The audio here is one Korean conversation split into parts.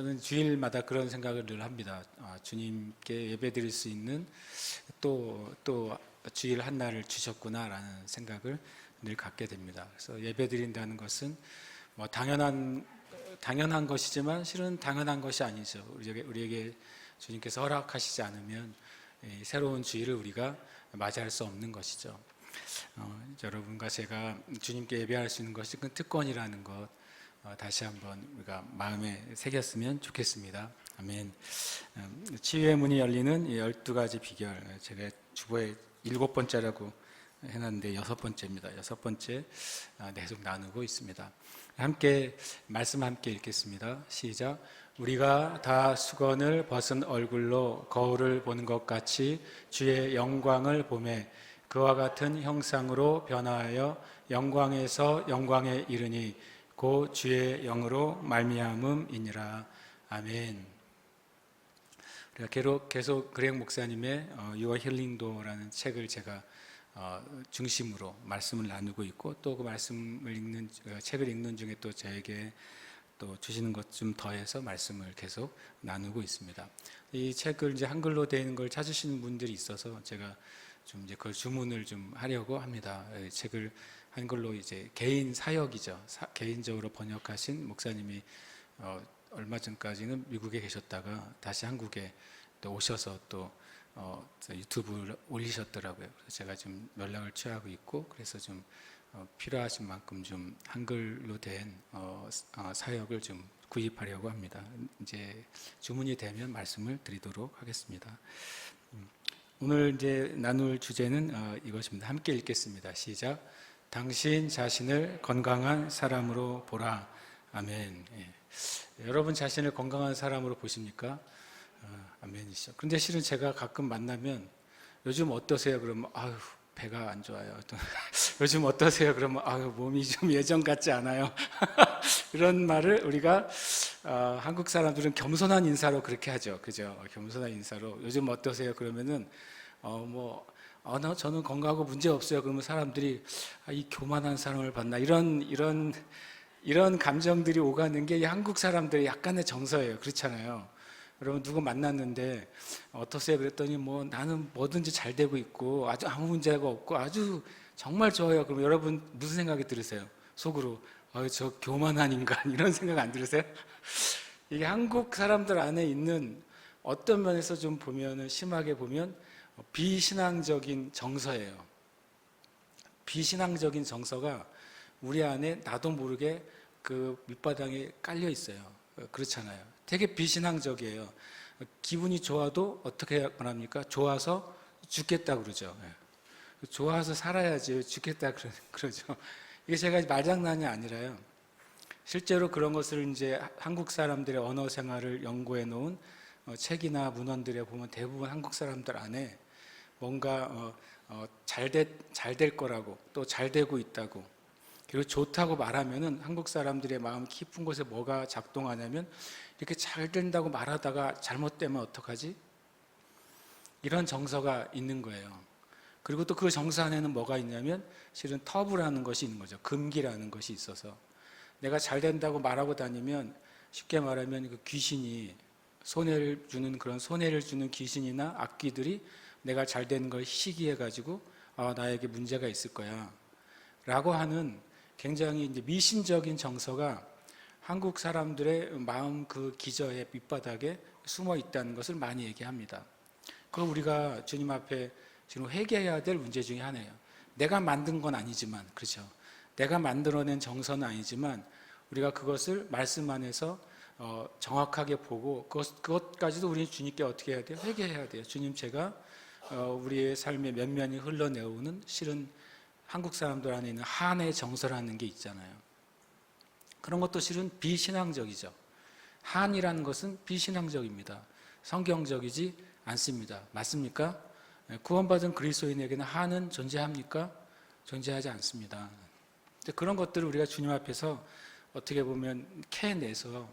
저는 주일마다 그런 생각을 늘 합니다. 주님께 예배드릴 수 있는 또 주일 한 날을 주셨구나라는 생각을 늘 갖게 됩니다. 그래서 예배드린다는 것은 뭐 당연한 것이지만 실은 당연한 것이 아니죠. 우리에게 주님께서 허락하시지 않으면 새로운 주일을 우리가 맞이할 수 없는 것이죠. 여러분과 제가 주님께 예배할 수 있는 것이 큰 특권이라는 것 다시 한번 우리가 마음에 새겼으면 좋겠습니다. 아멘. 치유의 문이 열리는 12가지 비결, 제가 주보에 7번째라고 해놨는데 6번째입니다. 6번째 계속 나누고 있습니다. 말씀 함께 읽겠습니다. 시작. 우리가 다 수건을 벗은 얼굴로 거울을 보는 것 같이 주의 영광을 보매 그와 같은 형상으로 변화하여 영광에서 영광에 이르니 고 주의 영으로 말미암음이니라. 아멘. 우리가 계속 그렉 목사님의 Your Healing Door라는 책을 제가 중심으로 말씀을 나누고 있고, 또 그 책을 읽는 중에 또 저에게 또 주시는 것 좀 더해서 말씀을 계속 나누고 있습니다. 이 책을 이제 한글로 되어 걸 찾으시는 분들이 있어서 제가 좀 이제 그걸 주문을 좀 하려고 합니다. 이 책을 한글로 이제 개인 사역이죠. 개인적으로 번역하신 목사님이 얼마 전까지는 미국에 계셨다가 다시 한국에 또 오셔서 또 유튜브를 올리셨더라고요. 그래서 제가 좀 연락을 취하고 있고, 그래서 좀 필요하신 만큼 좀 한글로 된 사역을 좀 구입하려고 합니다. 이제 주문이 되면 말씀을 드리도록 하겠습니다. 오늘 이제 나눌 주제는 이것입니다. 함께 읽겠습니다. 시작. 당신 자신을 건강한 사람으로 보라. 아멘. 여러분 자신을 건강한 사람으로 보십니까? 아멘이죠. 그런데 실은 제가 가끔 만나면 요즘 어떠세요? 그러면 아유 배가 안 좋아요. 또 요즘 어떠세요? 그러면 아유 몸이 좀 예전 같지 않아요. 이런 말을 우리가 한국 사람들은 겸손한 인사로 그렇게 하죠. 그죠? 겸손한 인사로 요즘 어떠세요? 그러면은 저는 건강하고 문제 없어요. 그러면 사람들이 이 교만한 사람을 봤나 이런 감정들이 오가는 게 이 한국 사람들의 약간의 정서예요. 그렇잖아요. 여러분 누구 만났는데 어떠세요? 그랬더니 나는 뭐든지 잘 되고 있고 아주 아무 문제가 없고 아주 정말 좋아요. 그럼 여러분 무슨 생각이 들으세요? 속으로 저 교만한 인간 이런 생각 안 들으세요? 이게 한국 사람들 안에 있는 어떤 면에서 좀 보면은 심하게 보면 비신앙적인 정서예요. 비신앙적인 정서가 우리 안에 나도 모르게 그 밑바닥에 깔려 있어요. 그렇잖아요. 되게 비신앙적이에요. 기분이 좋아도 어떻게 말합니까? 좋아서 죽겠다 그러죠. 좋아서 살아야지 죽겠다 그러죠. 이게 제가 말장난이 아니라요. 실제로 그런 것을 이제 한국 사람들의 언어 생활을 연구해 놓은 책이나 문헌들에 보면 대부분 한국 사람들 안에 뭔가 잘 될 거라고 또 잘 되고 있다고 그리고 좋다고 말하면은 한국 사람들의 마음 깊은 곳에 뭐가 작동하냐면 이렇게 잘 된다고 말하다가 잘못되면 어떡하지? 이런 정서가 있는 거예요. 그리고 또 그 정서 안에는 뭐가 있냐면 실은 터부라는 것이 있는 거죠. 금기라는 것이 있어서 내가 잘 된다고 말하고 다니면 쉽게 말하면 그 귀신이 손해를 주는 귀신이나 악귀들이 내가 잘 되는 걸 시기해 가지고 나에게 문제가 있을 거야 라고 하는 굉장히 이제 미신적인 정서가 한국 사람들의 마음 그 기저의 밑바닥에 숨어 있다는 것을 많이 얘기합니다. 그거 우리가 주님 앞에 지금 회개해야 될 문제 중에 하나예요. 내가 만든 건 아니지만, 그렇죠? 내가 만들어낸 정서는 아니지만 우리가 그것을 말씀 안에서 정확하게 보고 그것까지도 우리는 주님께 어떻게 해야 돼요? 회개해야 돼요. 주님, 제가 우리의 삶의 면면이 흘러내오는 실은 한국 사람들 안에 있는 한의 정서라는 게 있잖아요. 그런 것도 실은 비신앙적이죠. 한이라는 것은 비신앙적입니다. 성경적이지 않습니다. 맞습니까? 구원받은 그리스도인에게는 한은 존재합니까? 존재하지 않습니다. 그런 것들을 우리가 주님 앞에서 어떻게 보면 캐내서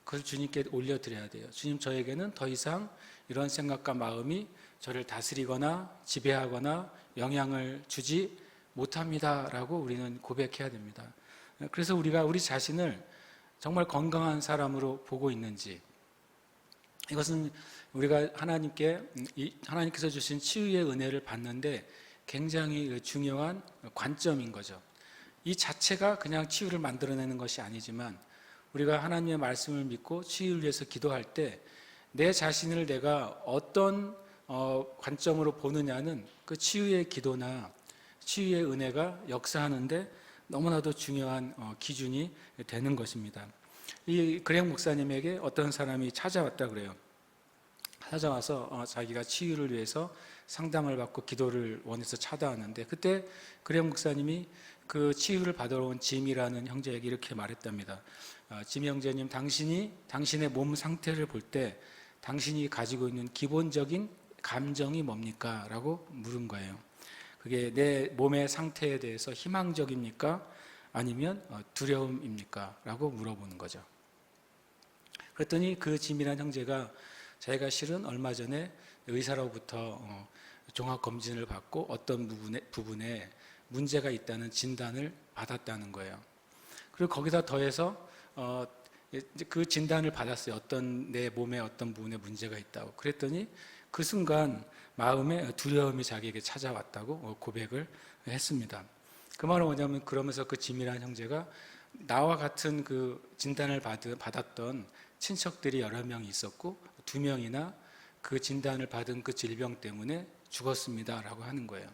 그걸 주님께 올려드려야 돼요. 주님, 저에게는 더 이상 이런 생각과 마음이 저를 다스리거나 지배하거나 영향을 주지 못합니다라고 우리는 고백해야 됩니다. 그래서 우리가 우리 자신을 정말 건강한 사람으로 보고 있는지, 이것은 우리가 하나님께서 주신 치유의 은혜를 받는데 굉장히 중요한 관점인 거죠. 이 자체가 그냥 치유를 만들어내는 것이 아니지만 우리가 하나님의 말씀을 믿고 치유를 위해서 기도할 때 내 자신을 내가 어떤 관점으로 보느냐는 그 치유의 기도나 치유의 은혜가 역사하는데 너무나도 중요한 기준이 되는 것입니다. 이 그렉 목사님에게 어떤 사람이 찾아왔다 그래요. 찾아와서 자기가 치유를 위해서 상담을 받고 기도를 원해서 찾아왔는데, 그때 그렉 목사님이 그 치유를 받으러 온 짐이라는 형제에게 이렇게 말했답니다. 짐 형제님, 당신의 몸 상태를 볼 때 당신이 가지고 있는 기본적인 감정이 뭡니까? 라고 물은 거예요. 그게 내 몸의 상태에 대해서 희망적입니까? 아니면 두려움입니까? 라고 물어보는 거죠. 그랬더니 그 짐이라는 형제가 자기가 실은 얼마 전에 의사로부터 종합검진을 받고 어떤 부분에 문제가 있다는 진단을 받았다는 거예요. 그리고 거기다 더해서 그 진단을 받았어요. 내 몸의 어떤 부분에 문제가 있다고. 그랬더니 그 순간 마음에 두려움이 자기에게 찾아왔다고 고백을 했습니다. 그 말은 뭐냐면, 그러면서 그 짐이라는 형제가 나와 같은 그 진단을 받았던 친척들이 여러 명이 있었고 2명이나 그 진단을 받은 그 질병 때문에 죽었습니다 라고 하는 거예요.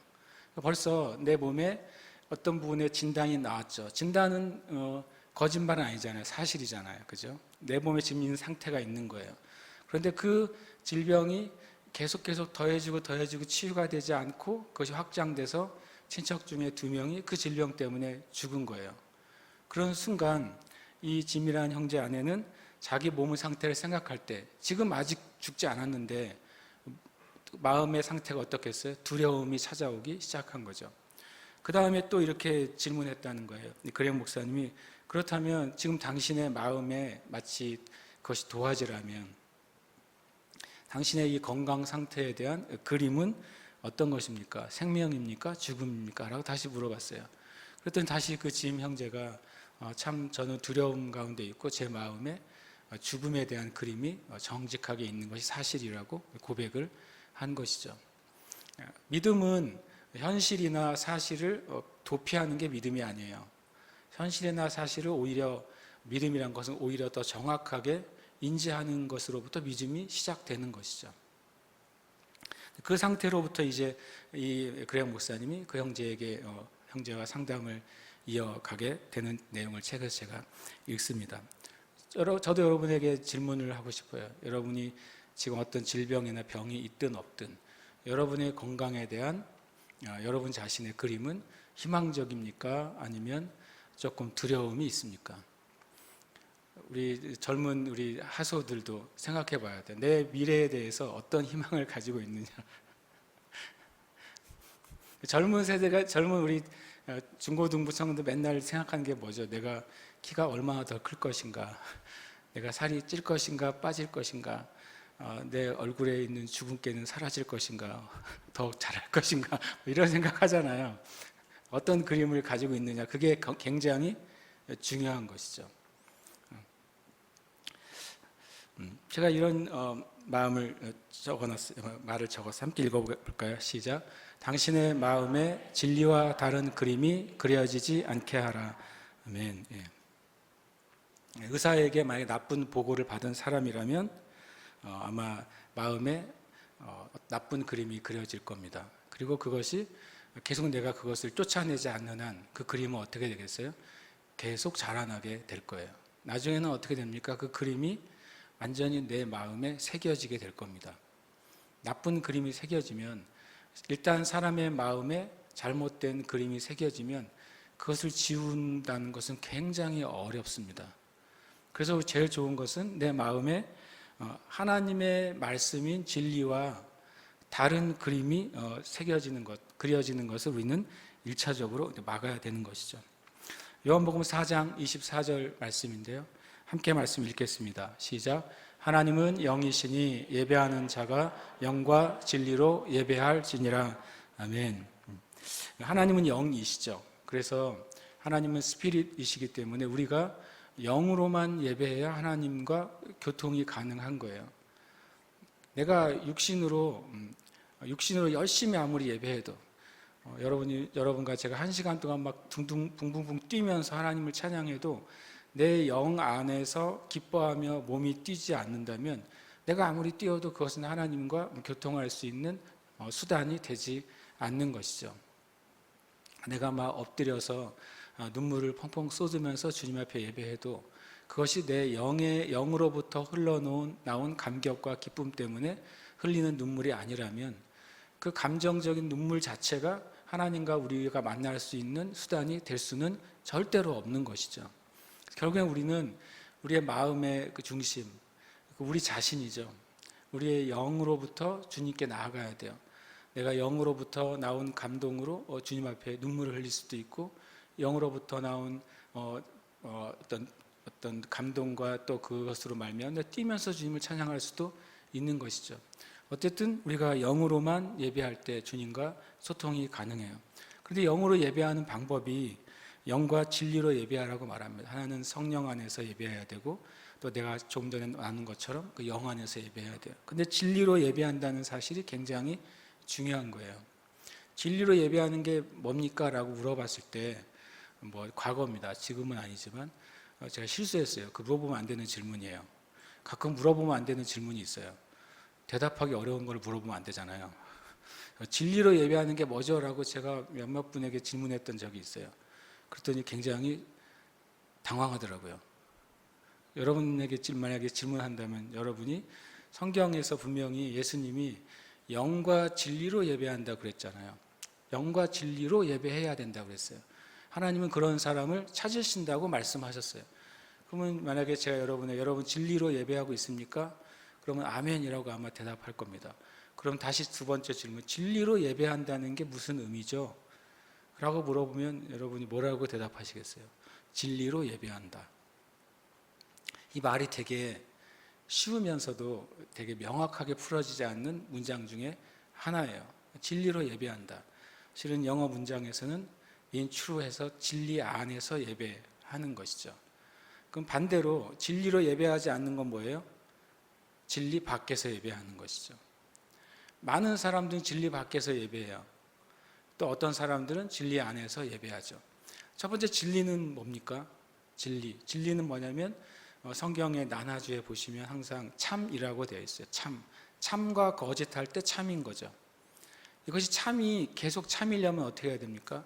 벌써 내 몸에 어떤 부분에 진단이 나왔죠. 진단은 거짓말은 아니잖아요. 사실이잖아요. 그죠? 내 몸에 지금 있는 상태가 있는 거예요. 그런데 그 질병이 계속 더해지고 치유가 되지 않고 그것이 확장돼서 친척 중에 2명이 그 질병 때문에 죽은 거예요. 그런 순간 이 짐이라는 형제 아내는 자기 몸의 상태를 생각할 때 지금 아직 죽지 않았는데 마음의 상태가 어떻겠어요? 두려움이 찾아오기 시작한 거죠. 그 다음에 또 이렇게 질문했다는 거예요. 그렉 목사님이, 그렇다면 지금 당신의 마음에 마치 그것이 도화지라면 당신의 이 건강 상태에 대한 그림은 어떤 것입니까? 생명입니까? 죽음입니까? 라고 다시 물어봤어요. 그랬더니 다시 그 짐 형제가 참 저는 두려움 가운데 있고 제 마음에 죽음에 대한 그림이 정직하게 있는 것이 사실이라고 고백을 한 것이죠. 믿음은 현실이나 사실을 도피하는 게 믿음이 아니에요. 현실이나 사실을 오히려, 믿음이란 것은 오히려 더 정확하게 인지하는 것으로부터 믿음이 시작되는 것이죠. 그 상태로부터 이제 이 그렉 목사님이 그 형제에게 형제와 상담을 이어가게 되는 내용을 책에서 제가 읽습니다. 저도 여러분에게 질문을 하고 싶어요. 여러분이 지금 어떤 질병이나 병이 있든 없든 여러분의 건강에 대한 여러분 자신의 그림은 희망적입니까? 아니면 조금 두려움이 있습니까? 우리 젊은 우리 하소들도 생각해 봐야 돼. 내 미래에 대해서 어떤 희망을 가지고 있느냐. 젊은 우리 중고등부청도 맨날 생각하는 게 뭐죠? 내가 키가 얼마나 더 클 것인가? 내가 살이 찔 것인가? 빠질 것인가? 내 얼굴에 있는 주근깨는 사라질 것인가? 더욱 잘할 것인가? 이런 생각하잖아요. 어떤 그림을 가지고 있느냐, 그게 굉장히 중요한 것이죠. 제가 이런 말을 적어서 함께 읽어볼까요? 시작. 당신의 마음에 진리와 다른 그림이 그려지지 않게 하라. 아멘. 예. 의사에게 만약 나쁜 보고를 받은 사람이라면 아마 마음에 나쁜 그림이 그려질 겁니다. 그리고 그것이 계속 내가 그것을 쫓아내지 않는 한 그 그림은 어떻게 되겠어요? 계속 자라나게 될 거예요. 나중에는 어떻게 됩니까? 그 그림이 완전히 내 마음에 새겨지게 될 겁니다. 나쁜 그림이 새겨지면, 일단 사람의 마음에 잘못된 그림이 새겨지면 그것을 지운다는 것은 굉장히 어렵습니다. 그래서 제일 좋은 것은 내 마음에 하나님의 말씀인 진리와 다른 그림이 새겨지는 것, 그려지는 것을 우리는 1차적으로 막아야 되는 것이죠. 요한복음 4장 24절 말씀인데요. 함께 말씀 읽겠습니다. 시작. 하나님은 영이시니 예배하는 자가 영과 진리로 예배할지니라. 아멘. 하나님은 영이시죠. 그래서 하나님은 스피릿이시기 때문에 우리가 영으로만 예배해야 하나님과 교통이 가능한 거예요. 내가 육신으로 열심히 아무리 예배해도 여러분과 제가 1시간 동안 막 붕붕붕 뛰면서 하나님을 찬양해도 내 영 안에서 기뻐하며 몸이 뛰지 않는다면 내가 아무리 뛰어도 그것은 하나님과 교통할 수 있는 수단이 되지 않는 것이죠. 내가 막 엎드려서 눈물을 펑펑 쏟으면서 주님 앞에 예배해도 그것이 내 영으로부터 흘러나온 감격과 기쁨 때문에 흘리는 눈물이 아니라면 그 감정적인 눈물 자체가 하나님과 우리가 만날 수 있는 수단이 될 수는 절대로 없는 것이죠. 결국엔 우리는 우리의 마음의 그 중심, 우리 자신이죠. 우리의 영으로부터 주님께 나아가야 돼요. 내가 영으로부터 나온 감동으로 주님 앞에 눈물을 흘릴 수도 있고, 영으로부터 나온 어떤 감동과 또 그것으로 말미암아 뛰면서 주님을 찬양할 수도 있는 것이죠. 어쨌든 우리가 영으로만 예배할 때 주님과 소통이 가능해요. 그런데 영으로 예배하는 방법이 영과 진리로 예배하라고 말합니다. 하나는 성령 안에서 예배해야 되고, 또 내가 조금 전에 나눈 것처럼 그 영 안에서 예배해야 돼요. 근데 진리로 예배한다는 사실이 굉장히 중요한 거예요. 진리로 예배하는 게 뭡니까? 라고 물어봤을 때 과거입니다. 지금은 아니지만 제가 실수했어요. 그 물어보면 안 되는 질문이에요. 가끔 물어보면 안 되는 질문이 있어요. 대답하기 어려운 걸 물어보면 안 되잖아요. 진리로 예배하는 게 뭐죠? 라고 제가 몇몇 분에게 질문했던 적이 있어요. 그랬더니 굉장히 당황하더라고요. 여러분에게 만약에 질문한다면 여러분이 성경에서 분명히 예수님이 영과 진리로 예배한다 그랬잖아요. 영과 진리로 예배해야 된다고 그랬어요. 하나님은 그런 사람을 찾으신다고 말씀하셨어요. 그러면 만약에 제가 여러분 진리로 예배하고 있습니까? 그러면 아멘이라고 아마 대답할 겁니다. 그럼 다시 두 번째 질문, 진리로 예배한다는 게 무슨 의미죠? 라고 물어보면 여러분이 뭐라고 대답하시겠어요? 진리로 예배한다. 이 말이 되게 쉬우면서도 되게 명확하게 풀어지지 않는 문장 중에 하나예요. 진리로 예배한다. 실은 영어 문장에서는 in true해서 진리 안에서 예배하는 것이죠. 그럼 반대로 진리로 예배하지 않는 건 뭐예요? 진리 밖에서 예배하는 것이죠. 많은 사람들은 진리 밖에서 예배해요. 또 어떤 사람들은 진리 안에서 예배하죠. 첫 번째 진리는 뭡니까? 진리는 뭐냐면 성경의 난하주에 보시면 항상 참이라고 되어 있어요. 참과 거짓할 때 참인 거죠. 이것이 참이 계속 참이려면 어떻게 해야 됩니까?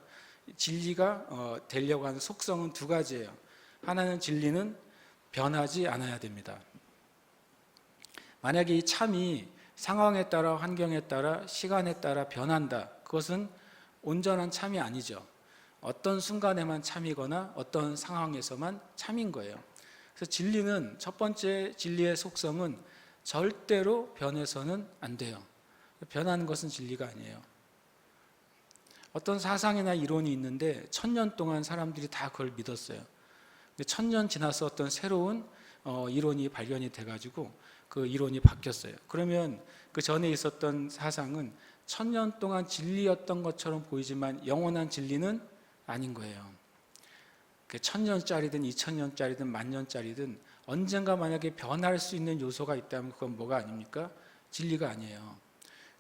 진리가 되려고 하는 속성은 두 가지예요. 하나는 진리는 변하지 않아야 됩니다. 만약에 이 참이 상황에 따라, 환경에 따라, 시간에 따라 변한다. 그것은 온전한 참이 아니죠. 어떤 순간에만 참이거나 어떤 상황에서만 참인 거예요. 그래서 진리는, 첫 번째 진리의 속성은 절대로 변해서는 안 돼요. 변하는 것은 진리가 아니에요. 어떤 사상이나 이론이 있는데 1000년 동안 사람들이 다 그걸 믿었어요. 근데 1000년 지나서 어떤 새로운 이론이 발견이 돼가지고 그 이론이 바뀌었어요. 그러면 그 전에 있었던 사상은 1000년 동안 진리였던 것처럼 보이지만 영원한 진리는 아닌 거예요. 1000년짜리든 2000년짜리든 10,000년짜리든 언젠가 만약에 변할 수 있는 요소가 있다면 그건 뭐가 아닙니까? 진리가 아니에요.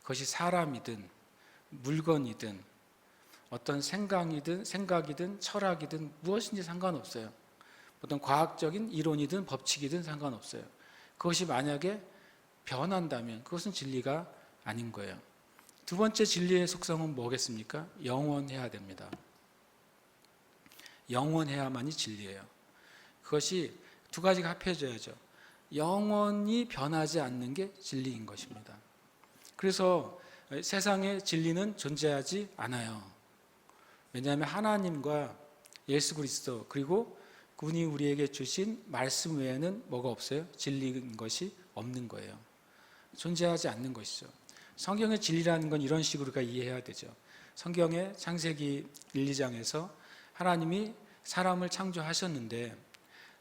그것이 사람이든 물건이든 어떤 생각이든 철학이든 무엇인지 상관없어요. 어떤 과학적인 이론이든 법칙이든 상관없어요. 그것이 만약에 변한다면 그것은 진리가 아닌 거예요. 두 번째 진리의 속성은 뭐겠습니까? 영원해야 됩니다. 영원해야만이 진리예요. 그것이 두 가지가 합해져야죠. 영원히 변하지 않는 게 진리인 것입니다. 그래서 세상에 진리는 존재하지 않아요. 왜냐하면 하나님과 예수 그리스도 그리고 그분이 우리에게 주신 말씀 외에는 뭐가 없어요? 진리인 것이 없는 거예요. 존재하지 않는 것이죠. 성경의 진리라는 건 이런 식으로 우리가 이해해야 되죠. 성경의 창세기 1, 2장에서 하나님이 사람을 창조하셨는데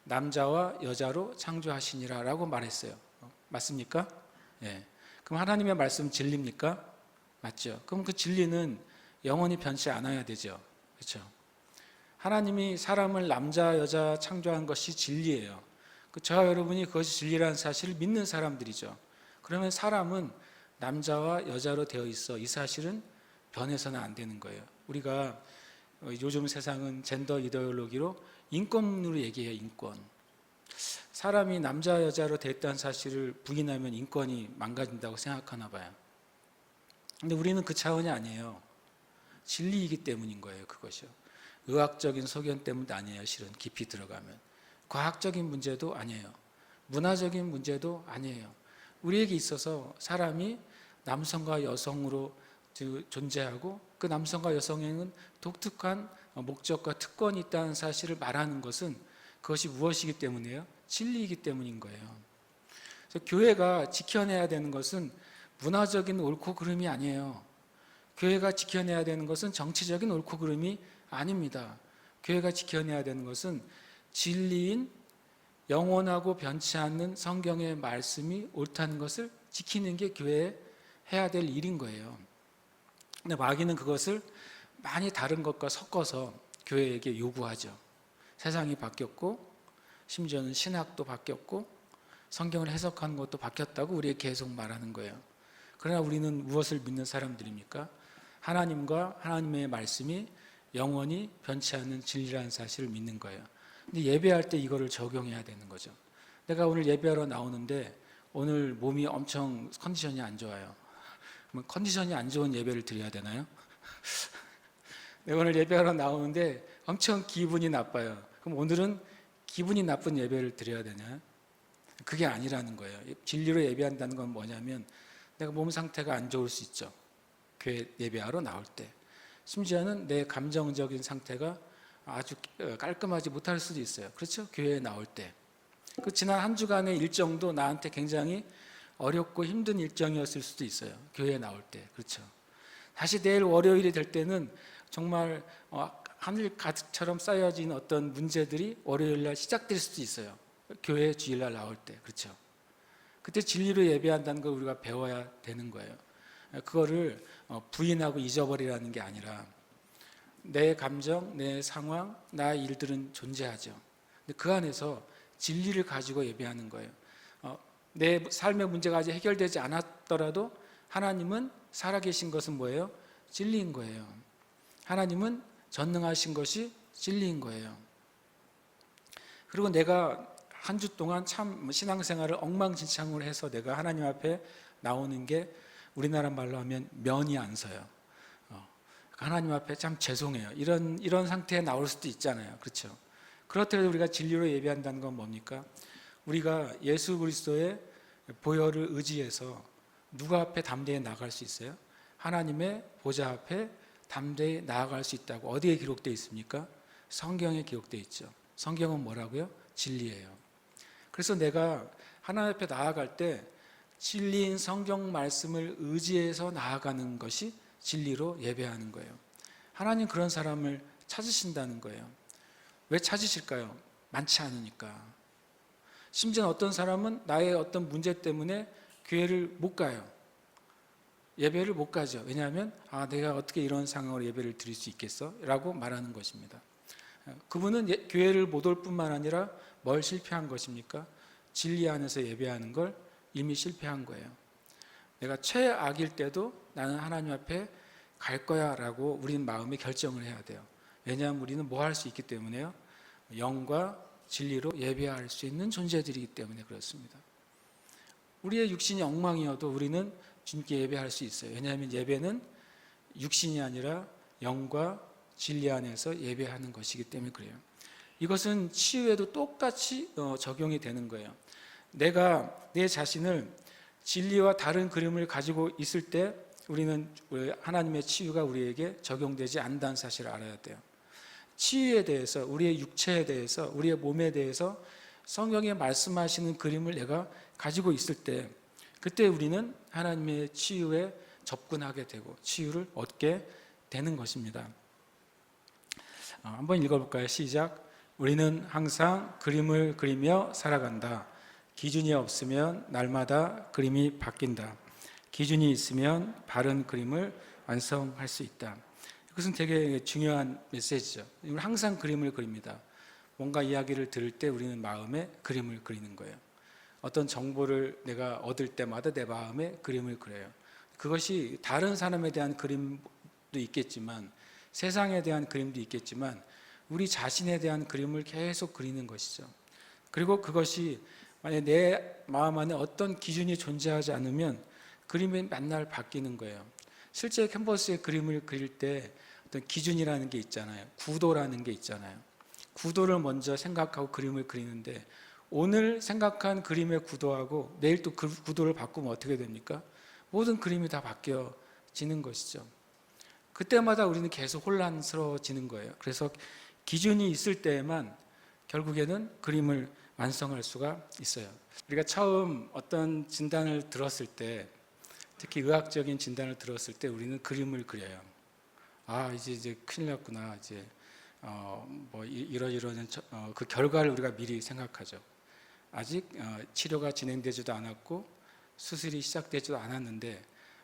남자와 여자로 창조하시니라 라고 말했어요. 맞습니까? 예. 그럼 하나님의 말씀 진리입니까? 맞죠. 그럼 그 진리는 영원히 변치 않아야 되죠. 그렇죠. 하나님이 사람을 남자, 여자 창조한 것이 진리예요. 저와 여러분이 그것이 진리라는 사실을 믿는 사람들이죠. 그러면 사람은 남자와 여자로 되어 있어. 이 사실은 변해서는 안 되는 거예요. 우리가 요즘 세상은 젠더 이데올로기로 인권으로 얘기해요. 인권. 사람이 남자, 여자로 되어 있다는 사실을 부인하면 인권이 망가진다고 생각하나 봐요. 근데 우리는 그 차원이 아니에요. 진리이기 때문인 거예요. 그것이요. 의학적인 소견 때문도 아니에요. 실은 깊이 들어가면. 과학적인 문제도 아니에요. 문화적인 문제도 아니에요. 우리에게 있어서 사람이 남성과 여성으로 존재하고 그 남성과 여성에는 독특한 목적과 특권이 있다는 사실을 말하는 것은 그것이 무엇이기 때문이에요? 진리이기 때문인 거예요. 그래서 교회가 지켜내야 되는 것은 문화적인 옳고 그름이 아니에요. 교회가 지켜내야 되는 것은 정치적인 옳고 그름이 아닙니다. 교회가 지켜내야 되는 것은 진리인 영원하고 변치 않는 성경의 말씀이 옳다는 것을 지키는 게 교회에 해야 될 일인 거예요. 근데 마귀는 그것을 많이 다른 것과 섞어서 교회에게 요구하죠. 세상이 바뀌었고 심지어는 신학도 바뀌었고 성경을 해석하는 것도 바뀌었다고 우리에게 계속 말하는 거예요. 그러나 우리는 무엇을 믿는 사람들입니까? 하나님과 하나님의 말씀이 영원히 변치 않는 진리라는 사실을 믿는 거예요. 근데 예배할 때 이거를 적용해야 되는 거죠. 내가 오늘 예배하러 나오는데 오늘 몸이 엄청 컨디션이 안 좋아요. 그러면 컨디션이 안 좋은 예배를 드려야 되나요? 내가 오늘 예배하러 나오는데 엄청 기분이 나빠요. 그럼 오늘은 기분이 나쁜 예배를 드려야 되냐? 그게 아니라는 거예요. 진리로 예배한다는 건 뭐냐면 내가 몸 상태가 안 좋을 수 있죠. 교회 예배하러 나올 때. 심지어는 내 감정적인 상태가 아주 깔끔하지 못할 수도 있어요. 그렇죠? 교회에 나올 때. 그 지난 한 주간의 일정도 나한테 굉장히 어렵고 힘든 일정이었을 수도 있어요. 교회에 나올 때. 그렇죠? 다시 내일 월요일이 될 때는 정말 하늘 가득처럼 쌓여진 어떤 문제들이 월요일 날 시작될 수도 있어요. 교회 주일날 나올 때. 그렇죠? 그때 진리로 예배한다는 걸 우리가 배워야 되는 거예요. 그거를 부인하고 잊어버리라는 게 아니라 내 감정, 내 상황, 나의 일들은 존재하죠. 근데 그 안에서 진리를 가지고 예배하는 거예요. 내 삶의 문제가 아직 해결되지 않았더라도 하나님은 살아계신 것은 뭐예요? 진리인 거예요. 하나님은 전능하신 것이 진리인 거예요. 그리고 내가 한 주 동안 참 신앙생활을 엉망진창으로 해서 내가 하나님 앞에 나오는 게 우리나라 말로 하면 면이 안 서요. 하나님 앞에 참 죄송해요. 이런 상태에 나올 수도 있잖아요. 그렇죠? 그렇더라도 우리가 진리로 예배한다는 건 뭡니까? 우리가 예수 그리스도의 보혈을 의지해서 누구 앞에 담대히 나아갈 수 있어요? 하나님의 보좌 앞에 담대히 나아갈 수 있다고 어디에 기록되어 있습니까? 성경에 기록되어 있죠. 성경은 뭐라고요? 진리예요. 그래서 내가 하나님 앞에 나아갈 때 진리인 성경 말씀을 의지해서 나아가는 것이 진리로 예배하는 거예요. 하나님 그런 사람을 찾으신다는 거예요. 왜 찾으실까요? 많지 않으니까. 심지어 어떤 사람은 나의 어떤 문제 때문에 교회를 못 가요. 예배를 못 가죠. 왜냐하면 내가 어떻게 이런 상황으로 예배를 드릴 수 있겠어? 라고 말하는 것입니다. 그분은 교회를 못 올 뿐만 아니라 뭘 실패한 것입니까? 진리 안에서 예배하는 걸 이미 실패한 거예요. 내가 최악일 때도 나는 하나님 앞에 갈 거야 라고 우리는 마음에 결정을 해야 돼요. 왜냐하면 우리는 뭐 할 수 있기 때문에요? 영과 진리로 예배할 수 있는 존재들이기 때문에 그렇습니다. 우리의 육신이 엉망이어도 우리는 주님께 예배할 수 있어요. 왜냐하면 예배는 육신이 아니라 영과 진리 안에서 예배하는 것이기 때문에 그래요. 이것은 치유에도 똑같이 적용이 되는 거예요. 내가 내 자신을 진리와 다른 그림을 가지고 있을 때 우리는 하나님의 치유가 우리에게 적용되지 않는다는 사실을 알아야 돼요. 치유에 대해서, 우리의 육체에 대해서, 우리의 몸에 대해서 성경에 말씀하시는 그림을 내가 가지고 있을 때 그때 우리는 하나님의 치유에 접근하게 되고 치유를 얻게 되는 것입니다. 한번 읽어볼까요? 시작. 우리는 항상 그림을 그리며 살아간다. 기준이 없으면 날마다 그림이 바뀐다. 기준이 있으면 바른 그림을 완성할 수 있다. 그것은 되게 중요한 메시지죠. 우리는 항상 그림을 그립니다. 뭔가 이야기를 들을 때 우리는 마음에 그림을 그리는 거예요. 어떤 정보를 내가 얻을 때마다 내 마음에 그림을 그려요. 그것이 다른 사람에 대한 그림도 있겠지만, 세상에 대한 그림도 있겠지만, 우리 자신에 대한 그림을 계속 그리는 것이죠. 그리고 그것이 만약 내 마음 안에 어떤 기준이 존재하지 않으면 그림이 맨날 바뀌는 거예요. 실제 캔버스에 그림을 그릴 때 어떤 기준이라는 게 있잖아요. 구도라는 게 있잖아요. 구도를 먼저 생각하고 그림을 그리는데, 오늘 생각한 그림의 구도하고 내일 또 그 구도를 바꾸면 어떻게 됩니까? 모든 그림이 다 바뀌어지는 것이죠. 그때마다 우리는 계속 혼란스러워지는 거예요. 그래서 기준이 있을 때에만 결국에는 그림을 완성할 수가 있어요. 우리가 처음 어떤 진단을 들었을 때, 특히 의학적인 진단을 들었을 때 우리는 그림을 그려요. 아, 이제 큰일 났구나. 이제 이러이러한 그 결과를 우리가 미리 생각하죠. 아직 치료가 진행되지도 않았고 수술이 시작되지도 않았는데,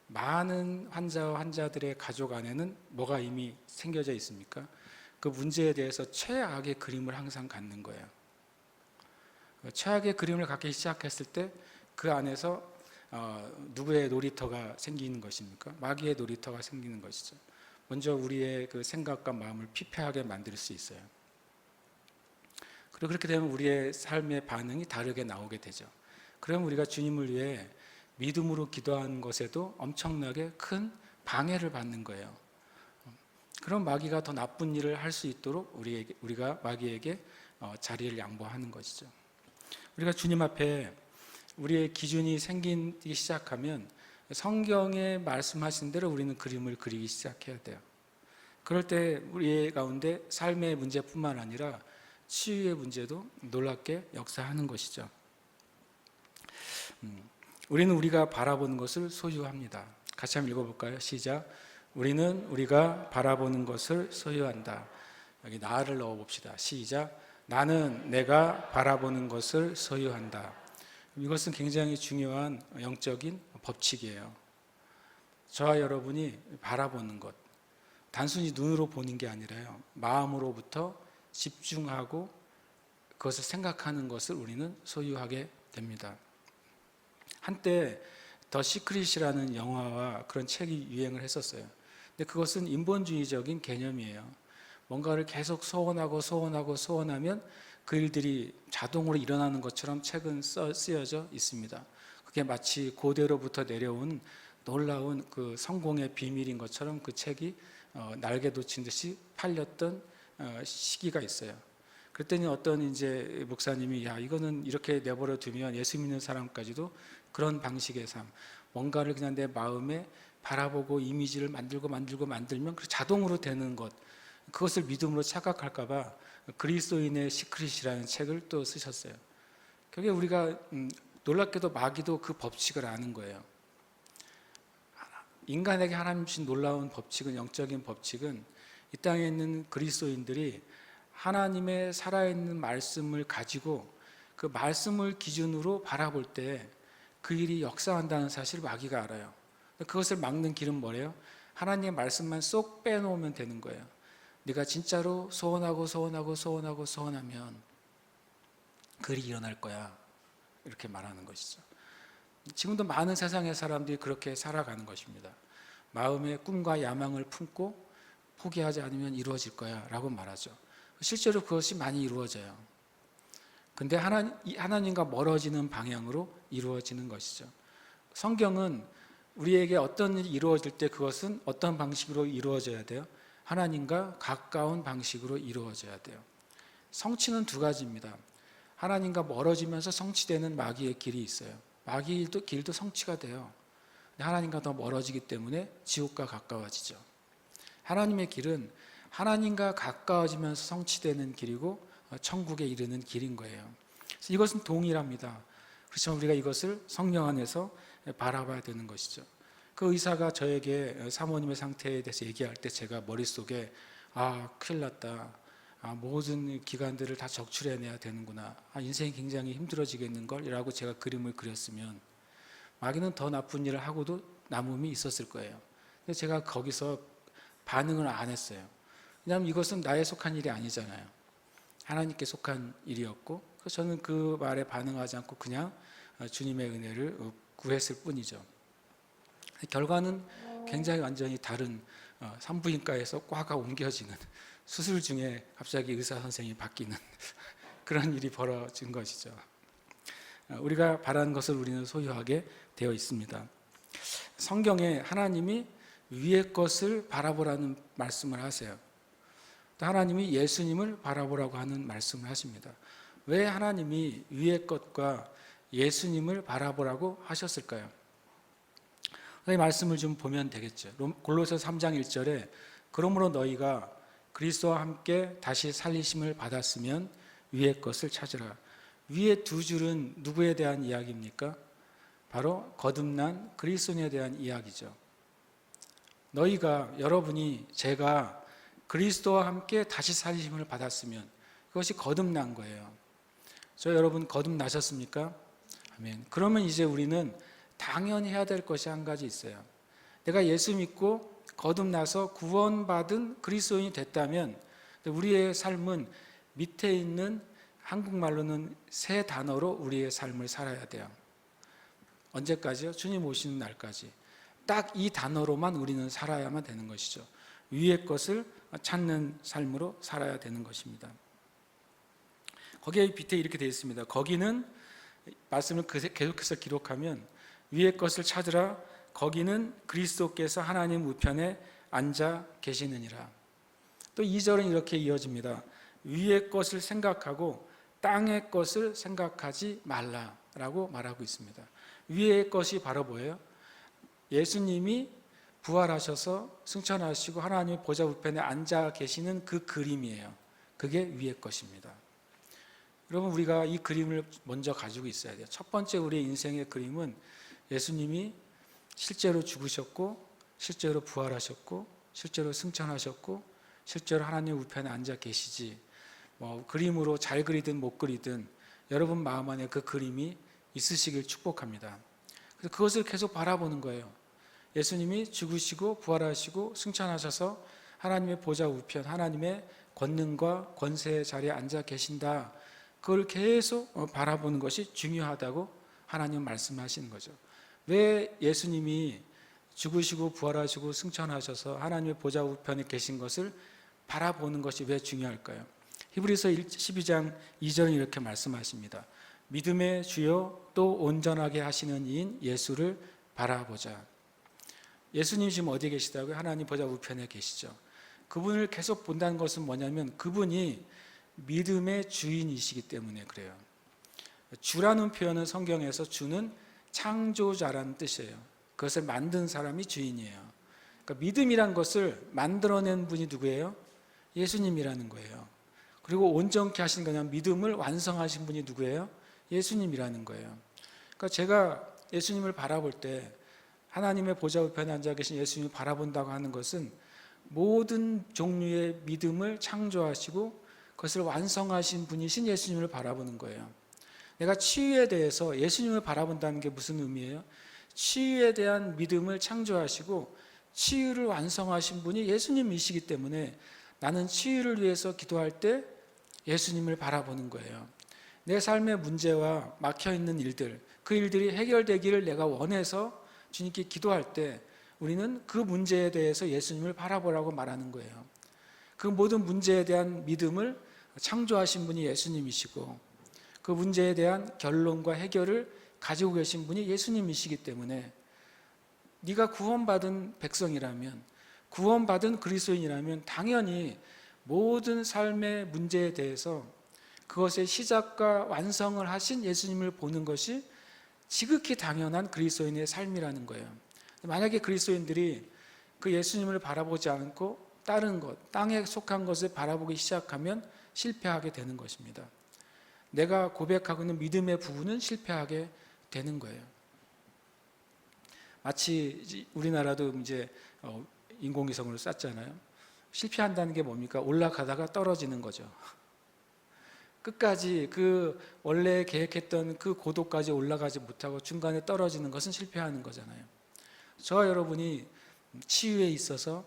많은 환자들의 가족 안에는 뭐가 이미 생겨져 있습니까? 그 문제에 대해서 최악의 그림을 항상 갖는 거예요. 최악의 그림을 갖기 시작했을 때 그 안에서 누구의 놀이터가 생기는 것입니까? 마귀의 놀이터가 생기는 것이죠. 먼저 우리의 그 생각과 마음을 피폐하게 만들 수 있어요. 그리고 그렇게 되면 우리의 삶의 반응이 다르게 나오게 되죠. 그럼 우리가 주님을 위해 믿음으로 기도하는 것에도 엄청나게 큰 방해를 받는 거예요. 그럼 마귀가 더 나쁜 일을 할 수 있도록 우리가 마귀에게 자리를 양보하는 것이죠. 우리가 주님 앞에 우리의 기준이 생기기 시작하면 성경에 말씀하신 대로 우리는 그림을 그리기 시작해야 돼요. 그럴 때 우리 가운데 삶의 문제뿐만 아니라 치유의 문제도 놀랍게 역사하는 것이죠. 우리는 우리가 바라보는 것을 소유합니다. 같이 한번 읽어볼까요? 시작. 우리는 우리가 바라보는 것을 소유한다. 여기 나를 넣어봅시다. 시작. 나는 내가 바라보는 것을 소유한다. 이것은 굉장히 중요한 영적인 법칙이에요. 저와 여러분이 바라보는 것, 단순히 눈으로 보는 게 아니라요, 마음으로부터 집중하고 그것을 생각하는 것을 우리는 소유하게 됩니다. 한때 더 시크릿이라는 영화와 그런 책이 유행을 했었어요. 근데 그것은 인본주의적인 개념이에요. 뭔가를 계속 소원하면 그 일들이 자동으로 일어나는 것처럼 책은 쓰여져 있습니다. 그게 마치 고대로부터 내려온 놀라운 그 성공의 비밀인 것처럼 그 책이 날개 돋친 듯이 팔렸던 시기가 있어요. 그랬더니 어떤 이제 목사님이, 야, 이거는 이렇게 내버려 두면 예수 믿는 사람까지도 그런 방식의 삶, 뭔가를 그냥 내 마음에 바라보고 이미지를 만들면 자동으로 되는 것, 그것을 믿음으로 착각할까봐 그리스도인의 시크릿이라는 책을 또 쓰셨어요. 그게 우리가 놀랍게도 마귀도 그 법칙을 아는 거예요. 인간에게 하나님 주신 놀라운 법칙은, 영적인 법칙은, 이 땅에 있는 그리스도인들이 하나님의 살아있는 말씀을 가지고 그 말씀을 기준으로 바라볼 때 그 일이 역사한다는 사실을 마귀가 알아요. 그것을 막는 길은 뭐래요? 하나님의 말씀만 쏙 빼놓으면 되는 거예요. 네가 진짜로 소원하면 그 일이 일어날 거야, 이렇게 말하는 것이죠. 지금도 많은 세상의 사람들이 그렇게 살아가는 것입니다. 마음의 꿈과 야망을 품고 포기하지 않으면 이루어질 거야 라고 말하죠. 실제로 그것이 많이 이루어져요. 근데 하나님과 멀어지는 방향으로 이루어지는 것이죠. 성경은 우리에게 어떤 일이 이루어질 때 그것은 어떤 방식으로 이루어져야 돼요? 하나님과 가까운 방식으로 이루어져야 돼요. 성취는 두 가지입니다. 하나님과 멀어지면서 성취되는 마귀의 길이 있어요. 마귀의 길도 성취가 돼요. 하나님과 더 멀어지기 때문에 지옥과 가까워지죠. 하나님의 길은 하나님과 가까워지면서 성취되는 길이고 천국에 이르는 길인 거예요. 그래서 이것은 동일합니다. 그렇지만 우리가 이것을 성령 안에서 바라봐야 되는 것이죠. 그 의사가 저에게 사모님의 상태에 대해서 얘기할 때 제가 머릿속에, 큰일 났다, 모든 기관들을 다 적출해내야 되는구나, 인생이 굉장히 힘들어지겠는걸 이라고 제가 그림을 그렸으면 마귀는 더 나쁜 일을 하고도 남음이 있었을 거예요. 근데 제가 거기서 반응을 안 했어요. 왜냐하면 이것은 나에 속한 일이 아니잖아요. 하나님께 속한 일이었고, 그래서 저는 그 말에 반응하지 않고 그냥 주님의 은혜를 구했을 뿐이죠. 결과는 굉장히 완전히 다른 산부인과에서 과가 옮겨지는, 수술 중에 갑자기 의사 선생님이 바뀌는 그런 일이 벌어진 것이죠. 우리가 바라는 것을 우리는 소유하게 되어 있습니다. 성경에 하나님이 위의 것을 바라보라는 말씀을 하세요. 또 하나님이 예수님을 바라보라고 하는 말씀을 하십니다. 왜 하나님이 위의 것과 예수님을 바라보라고 하셨을까요? 이 말씀을 좀 보면 되겠죠. 골로새서 3장 1절에 그러므로 너희가 그리스도와 함께 다시 살리심을 받았으면 위의 것을 찾으라. 위의 두 줄은 누구에 대한 이야기입니까? 바로 거듭난 그리스도인에 대한 이야기죠. 너희가, 여러분이, 제가 그리스도와 함께 다시 살리심을 받았으면 그것이 거듭난 거예요. 저 여러분 거듭나셨습니까? 아멘. 그러면 이제 우리는 당연히 해야 될 것이 한 가지 있어요. 내가 예수 믿고 거듭나서 구원받은 그리스도인이 됐다면 우리의 삶은 밑에 있는 한국말로는 세 단어로 우리의 삶을 살아야 돼요. 언제까지요? 주님 오시는 날까지. 딱 이 단어로만 우리는 살아야만 되는 것이죠. 위의 것을 찾는 삶으로 살아야 되는 것입니다. 거기에 밑에 이렇게 되어 있습니다. 거기는, 말씀을 계속해서 기록하면 위의 것을 찾으라. 거기는 그리스도께서 하나님 우편에 앉아 계시느니라. 또 2절은 이렇게 이어집니다. 위의 것을 생각하고 땅의 것을 생각하지 말라라고 말하고 있습니다. 위의 것이 바로 뭐예요? 예수님이 부활하셔서 승천하시고 하나님의 보좌 우편에 앉아 계시는 그 그림이에요. 그게 위의 것입니다. 여러분, 우리가 이 그림을 먼저 가지고 있어야 돼요. 첫 번째 우리의 인생의 그림은 예수님이 실제로 죽으셨고, 실제로 부활하셨고, 실제로 승천하셨고, 실제로 하나님 우편에 앉아 계시지. 그림으로 잘 그리든 못 그리든 여러분 마음 안에 그 그림이 있으시길 축복합니다. 그래서 그것을 계속 바라보는 거예요. 예수님이 죽으시고 부활하시고 승천하셔서 하나님의 보좌 우편, 하나님의 권능과 권세의 자리에 앉아 계신다. 그걸 계속 바라보는 것이 중요하다고 하나님은 말씀하시는 거죠. 왜 예수님이 죽으시고 부활하시고 승천하셔서 하나님의 보좌 우편에 계신 것을 바라보는 것이 왜 중요할까요? 히브리서 12장 2절은 이렇게 말씀하십니다. 믿음의 주요 또 온전하게 하시는 이인 예수를 바라보자. 예수님 지금 어디에 계시다고요? 하나님 보좌 우편에 계시죠. 그분을 계속 본다는 것은 뭐냐면 그분이 믿음의 주인이시기 때문에 그래요. 주라는 표현은 성경에서 주는 창조자라는 뜻이에요. 그것을 만든 사람이 주인이에요. 그러니까 믿음이란 것을 만들어낸 분이 누구예요? 예수님이라는 거예요. 그리고 온전케 하신 거냐면 믿음을 완성하신 분이 누구예요? 예수님이라는 거예요. 그러니까 제가 예수님을 바라볼 때 하나님의 보좌 우편에 앉아 계신 예수님을 바라본다고 하는 것은 모든 종류의 믿음을 창조하시고 그것을 완성하신 분이신 예수님을 바라보는 거예요. 내가 치유에 대해서 예수님을 바라본다는 게 무슨 의미예요? 치유에 대한 믿음을 창조하시고 치유를 완성하신 분이 예수님이시기 때문에 나는 치유를 위해서 기도할 때 예수님을 바라보는 거예요. 내 삶의 문제와 막혀있는 일들, 그 일들이 해결되기를 내가 원해서 주님께 기도할 때 우리는 그 문제에 대해서 예수님을 바라보라고 말하는 거예요. 그 모든 문제에 대한 믿음을 창조하신 분이 예수님이시고 그 문제에 대한 결론과 해결을 가지고 계신 분이 예수님이시기 때문에 네가 구원받은 백성이라면, 구원받은 그리스도인이라면 당연히 모든 삶의 문제에 대해서 그것의 시작과 완성을 하신 예수님을 보는 것이 지극히 당연한 그리스도인의 삶이라는 거예요. 만약에 그리스도인들이 그 예수님을 바라보지 않고 다른 것, 땅에 속한 것을 바라보기 시작하면 실패하게 되는 것입니다. 내가 고백하고 있는 믿음의 부분은 실패하게 되는 거예요. 마치 우리나라도 이제 인공위성을 쐈잖아요. 실패한다는 게 뭡니까? 올라가다가 떨어지는 거죠. 끝까지 그 원래 계획했던 그 고도까지 올라가지 못하고 중간에 떨어지는 것은 실패하는 거잖아요. 저와 여러분이 치유에 있어서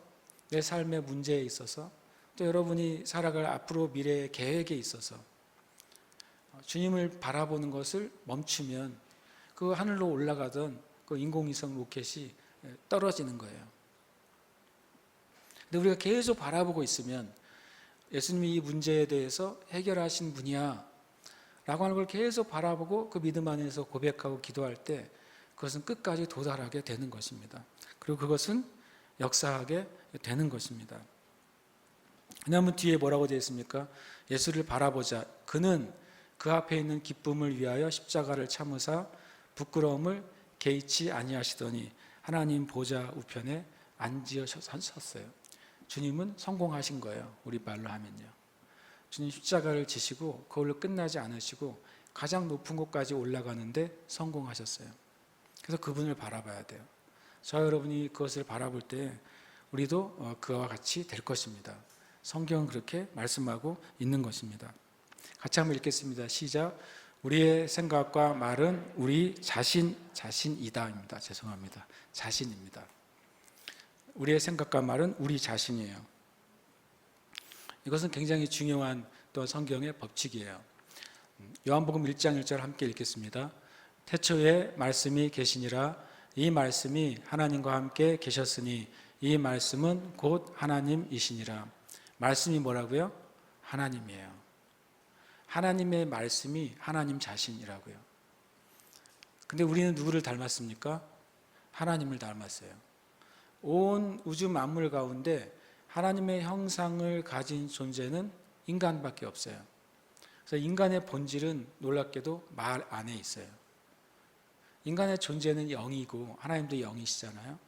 내 삶의 문제에 있어서 또 여러분이 살아갈 앞으로 미래의 계획에 있어서 주님을 바라보는 것을 멈추면 그 하늘로 올라가던 그 인공위성 로켓이 떨어지는 거예요. 근데 우리가 계속 바라보고 있으면 예수님이 이 문제에 대해서 해결하신 분이야 라고 하는 걸 계속 바라보고 그 믿음 안에서 고백하고 기도할 때 그것은 끝까지 도달하게 되는 것입니다. 그리고 그것은 역사하게 되는 것입니다. 왜냐하면 뒤에 뭐라고 되어 있습니까? 예수를 바라보자. 그는 그 앞에 있는 기쁨을 위하여 십자가를 참으사 부끄러움을 개의치 아니하시더니 하나님 보좌 우편에 앉으셨어요. 주님은 성공하신 거예요. 우리 말로 하면요. 주님 십자가를 지시고 그걸로 끝나지 않으시고 가장 높은 곳까지 올라가는데 성공하셨어요. 그래서 그분을 바라봐야 돼요. 저와 여러분이 그것을 바라볼 때 우리도 그와 같이 될 것입니다. 성경은 그렇게 말씀하고 있는 것입니다. 같이 한번 읽겠습니다. 시작. 우리의 생각과 말은 우리 자신이다입니다. 죄송합니다. 자신입니다. 우리의 생각과 말은 우리 자신이에요. 이것은 굉장히 중요한 또 성경의 법칙이에요. 요한복음 1장 1절 함께 읽겠습니다. 태초에 말씀이 계시니라. 이 말씀이 하나님과 함께 계셨으니 이 말씀은 곧 하나님이시니라. 말씀이 뭐라고요? 하나님이에요. 하나님의 말씀이 하나님 자신이라고요. 근데 우리는 누구를 닮았습니까? 하나님을 닮았어요. 온 우주 만물 가운데 하나님의 형상을 가진 존재는 인간밖에 없어요. 그래서 인간의 본질은 놀랍게도 말 안에 있어요. 인간의 존재는 영이고 하나님도 영이시잖아요.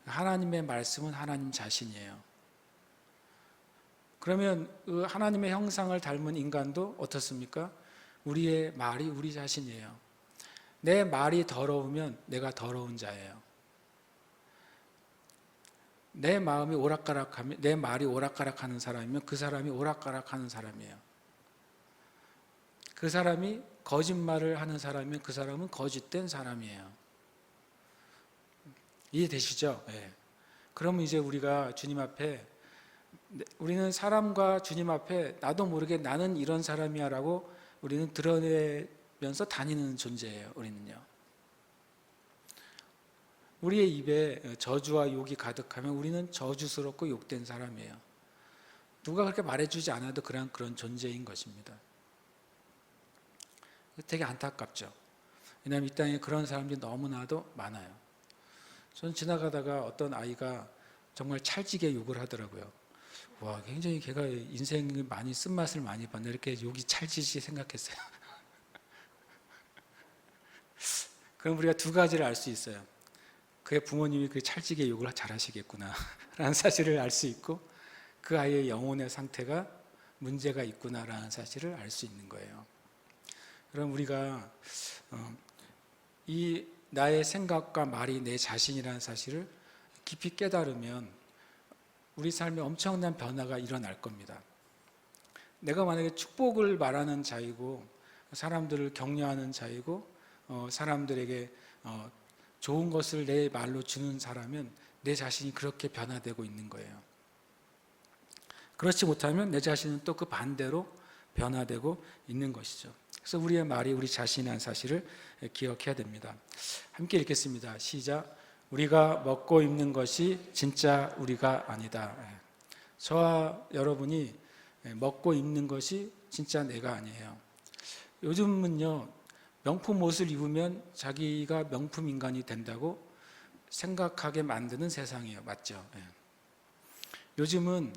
하나님의 말씀은 하나님 자신이에요. 그러면 그 하나님의 형상을 닮은 인간도 어떻습니까? 우리의 말이 우리 자신이에요. 내 말이 더러우면 내가 더러운 자예요. 내 마음이 오락가락하면, 내 말이 오락가락하는 사람이면 그 사람이 오락가락하는 사람이에요. 그 사람이 거짓말을 하는 사람이면 그 사람은 거짓된 사람이에요. 이해되시죠? 네. 그러면 이제 우리가 주님 앞에, 우리는 사람과 주님 앞에 나도 모르게 나는 이런 사람이야 라고 우리는 드러내면서 다니는 존재예요. 우리는요. 우리의 입에 저주와 욕이 가득하면 우리는 저주스럽고 욕된 사람이에요. 누가 그렇게 말해주지 않아도 그런 존재인 것입니다. 되게 안타깝죠. 왜냐하면 이 땅에 그런 사람들이 너무나도 많아요. 저는 지나가다가 어떤 아이가 정말 찰지게 욕을 하더라고요. 와, 굉장히 걔가 인생을 많이 쓴맛을 많이 봤네. 이렇게 욕이 찰지지 생각했어요. 그럼 우리가 두 가지를 알 수 있어요. 그의 부모님이 그 찰지게 욕을 잘하시겠구나 라는 사실을 알 수 있고, 그 아이의 영혼의 상태가 문제가 있구나 라는 사실을 알 수 있는 거예요. 그럼 우리가 이 나의 생각과 말이 내 자신이라는 사실을 깊이 깨달으면 우리 삶에 엄청난 변화가 일어날 겁니다. 내가 만약에 축복을 말하는 자이고 사람들을 격려하는 자이고 사람들에게 좋은 것을 내 말로 주는 사람은 내 자신이 그렇게 변화되고 있는 거예요. 그렇지 못하면 내 자신은 또 그 반대로 변화되고 있는 것이죠. 그래서 우리의 말이 우리 자신이라는 사실을 기억해야 됩니다. 함께 읽겠습니다. 시작. 우리가 먹고 입는 것이 진짜 우리가 아니다. 저와 여러분이 먹고 입는 것이 진짜 내가 아니에요. 요즘은요, 명품 옷을 입으면 자기가 명품 인간이 된다고 생각하게 만드는 세상이에요. 맞죠? 요즘은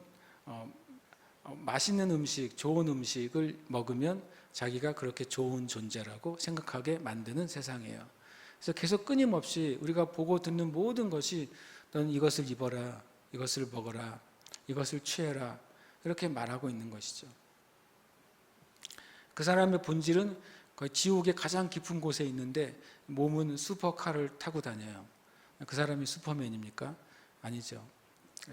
맛있는 음식, 좋은 음식을 먹으면 자기가 그렇게 좋은 존재라고 생각하게 만드는 세상이에요. 그래서 계속 끊임없이 우리가 보고 듣는 모든 것이 넌 이것을 입어라, 이것을 먹어라, 이것을 취해라 이렇게 말하고 있는 것이죠. 그 사람의 본질은 거의 지옥의 가장 깊은 곳에 있는데 몸은 슈퍼카를 타고 다녀요. 그 사람이 슈퍼맨입니까? 아니죠.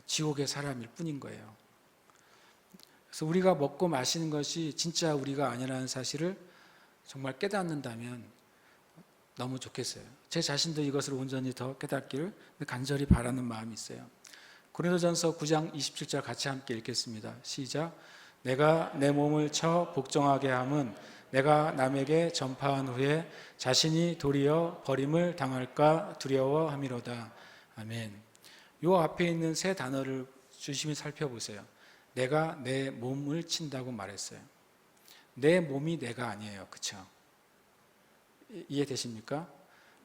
지옥의 사람일 뿐인 거예요. 그래서 우리가 먹고 마시는 것이 진짜 우리가 아니라는 사실을 정말 깨닫는다면 너무 좋겠어요. 제 자신도 이것을 온전히 더 깨닫기를 간절히 바라는 마음이 있어요. 고린도전서 9장 27절 같이 함께 읽겠습니다. 시작. 내가 내 몸을 쳐 복종하게 함은 내가 남에게 전파한 후에 자신이 도리어 버림을 당할까 두려워함이로다. 아멘. 요 앞에 있는 세 단어를 주심히 살펴보세요. 내가 내 몸을 친다고 말했어요. 내 몸이 내가 아니에요. 그렇죠? 이해되십니까?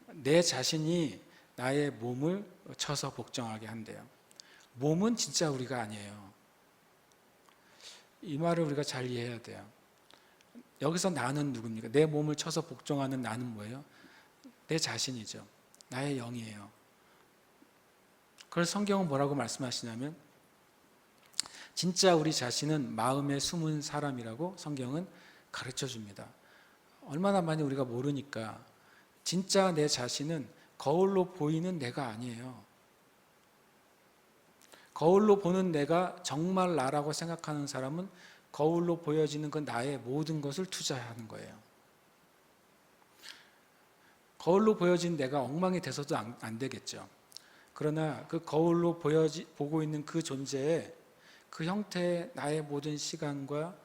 내 자신이 나의 몸을 쳐서 복종하게 한대요. 몸은 진짜 우리가 아니에요. 이 말을 우리가 잘 이해해야 돼요. 여기서 나는 누굽니까? 내 몸을 쳐서 복종하는 나는 뭐예요? 내 자신이죠. 나의 영이에요. 그래서 성경은 뭐라고 말씀하시냐면 진짜 우리 자신은 마음에 숨은 사람이라고 성경은 가르쳐 줍니다. 얼마나 많이 우리가 모르니까 진짜 내 자신은 거울로 보이는 내가 아니에요. 거울로 보는 내가 정말 나라고 생각하는 사람은 거울로 보여지는 그 나의 모든 것을 투자하는 거예요. 거울로 보여진 내가 엉망이 돼서도 안 되겠죠. 그러나 그 거울로 보고 있는 그 존재에 그 형태의 나의 모든 시간과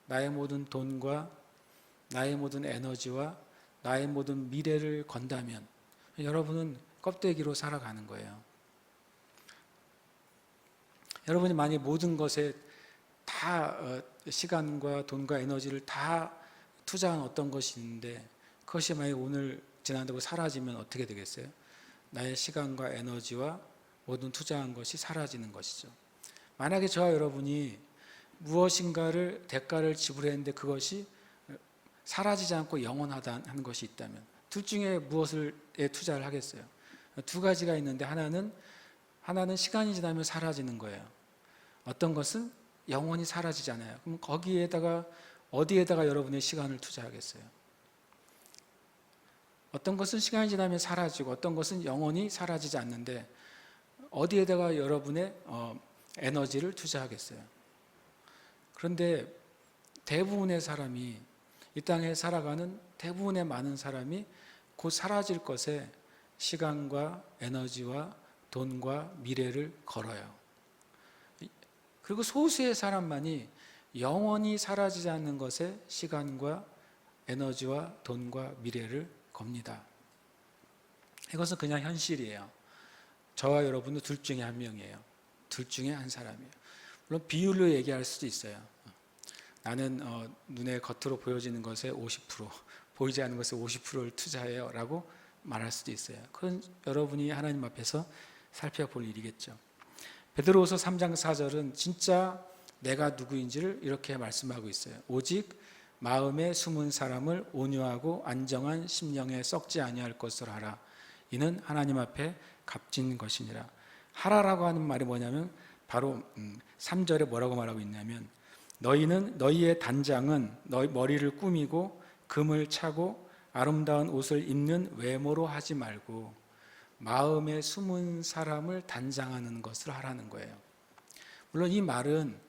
나의 모든 돈과 나의 모든 에너지와 나의 모든 미래를 건다면 여러분은 껍데기로 살아가는 거예요. 여러분이 만약 모든 것에 다 시간과 돈과 에너지를 다 투자한 어떤 것이 있는데 그것이 만약 오늘 지난다고 사라지면 어떻게 되겠어요? 나의 시간과 에너지와 모든 투자한 것이 사라지는 것이죠. 만약에 저와 여러분이 무엇인가를 대가를 지불했는데 그것이 사라지지 않고 영원하다는 것이 있다면 둘 중에 무엇에 투자를 하겠어요? 두 가지가 있는데 하나는 시간이 지나면 사라지는 거예요. 어떤 것은 영원히 사라지잖아요. 그럼 거기에다가 어디에다가 여러분의 시간을 투자하겠어요? 어떤 것은 시간이 지나면 사라지고 어떤 것은 영원히 사라지지 않는데 어디에다가 여러분의 에너지를 투자하겠어요? 그런데 대부분의 사람이 이 땅에 살아가는 대부분의 많은 사람이 곧 사라질 것에 시간과 에너지와 돈과 미래를 걸어요. 그리고 소수의 사람만이 영원히 사라지지 않는 것에 시간과 에너지와 돈과 미래를 겁니다. 이것은 그냥 현실이에요. 저와 여러분도 둘 중에 한 명이에요. 둘 중에 한 사람이에요. 물론 비율로 얘기할 수도 있어요. 나는 눈에 겉으로 보여지는 것에 50%, 보이지 않는 것에 50%를 투자해요 라고 말할 수도 있어요. 그건 여러분이 하나님 앞에서 살펴볼 일이겠죠. 베드로후서 3장 4절은 진짜 내가 누구인지를 이렇게 말씀하고 있어요. 오직 마음에 숨은 사람을 온유하고 안정한 심령에 썩지 아니할 것을 하라. 이는 하나님 앞에 값진 것이니라. 하라라고 하는 말이 뭐냐면 바로 3절에 뭐라고 말하고 있냐면 너희의 단장은 너희 머리를 꾸미고 금을 차고 아름다운 옷을 입는 외모로 하지 말고 마음에 숨은 사람을 단장하는 것을 하라는 거예요. 물론 이 말은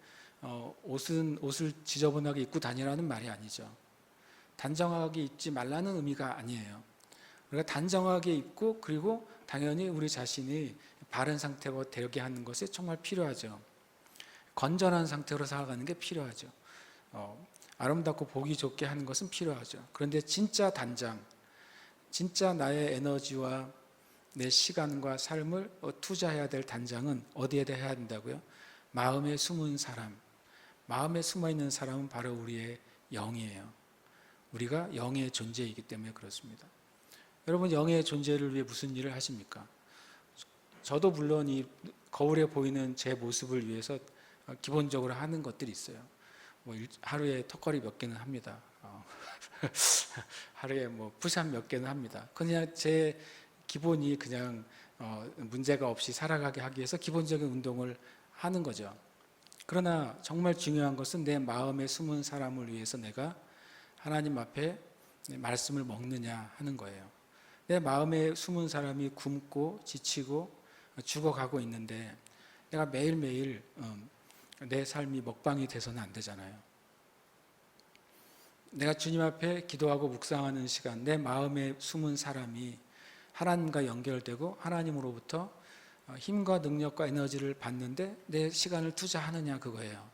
옷을 지저분하게 입고 다니라는 말이 아니죠. 단정하게 입지 말라는 의미가 아니에요. 우리가 단정하게 입고 그리고 당연히 우리 자신이 바른 상태로 되게 하는 것이 정말 필요하죠. 건전한 상태로 살아가는 게 필요하죠. 아름답고 보기 좋게 하는 것은 필요하죠. 그런데 진짜 단장, 진짜 나의 에너지와 내 시간과 삶을 투자해야 될 단장은 어디에다 해야 된다고요? 마음에 숨은 사람, 마음에 숨어있는 사람은 바로 우리의 영이에요. 우리가 영의 존재이기 때문에 그렇습니다. 여러분 영의 존재를 위해 무슨 일을 하십니까? 저도 물론 이 거울에 보이는 제 모습을 위해서 기본적으로 하는 것들이 있어요. 뭐 하루에 턱걸이 몇 개는 합니다. 하루에 뭐 푸시업 몇 개는 합니다. 그냥 제 기본이 그냥 문제가 없이 살아가게 하기 위해서 기본적인 운동을 하는 거죠. 그러나 정말 중요한 것은 내 마음에 숨은 사람을 위해서 내가 하나님 앞에 말씀을 먹느냐 하는 거예요. 내 마음에 숨은 사람이 굶고 지치고 죽어가고 있는데 내가 매일매일 내 삶이 먹방이 돼서는 안 되잖아요. 내가 주님 앞에 기도하고 묵상하는 시간, 내 마음에 숨은 사람이 하나님과 연결되고 하나님으로부터 힘과 능력과 에너지를 받는데 내 시간을 투자하느냐 그거예요.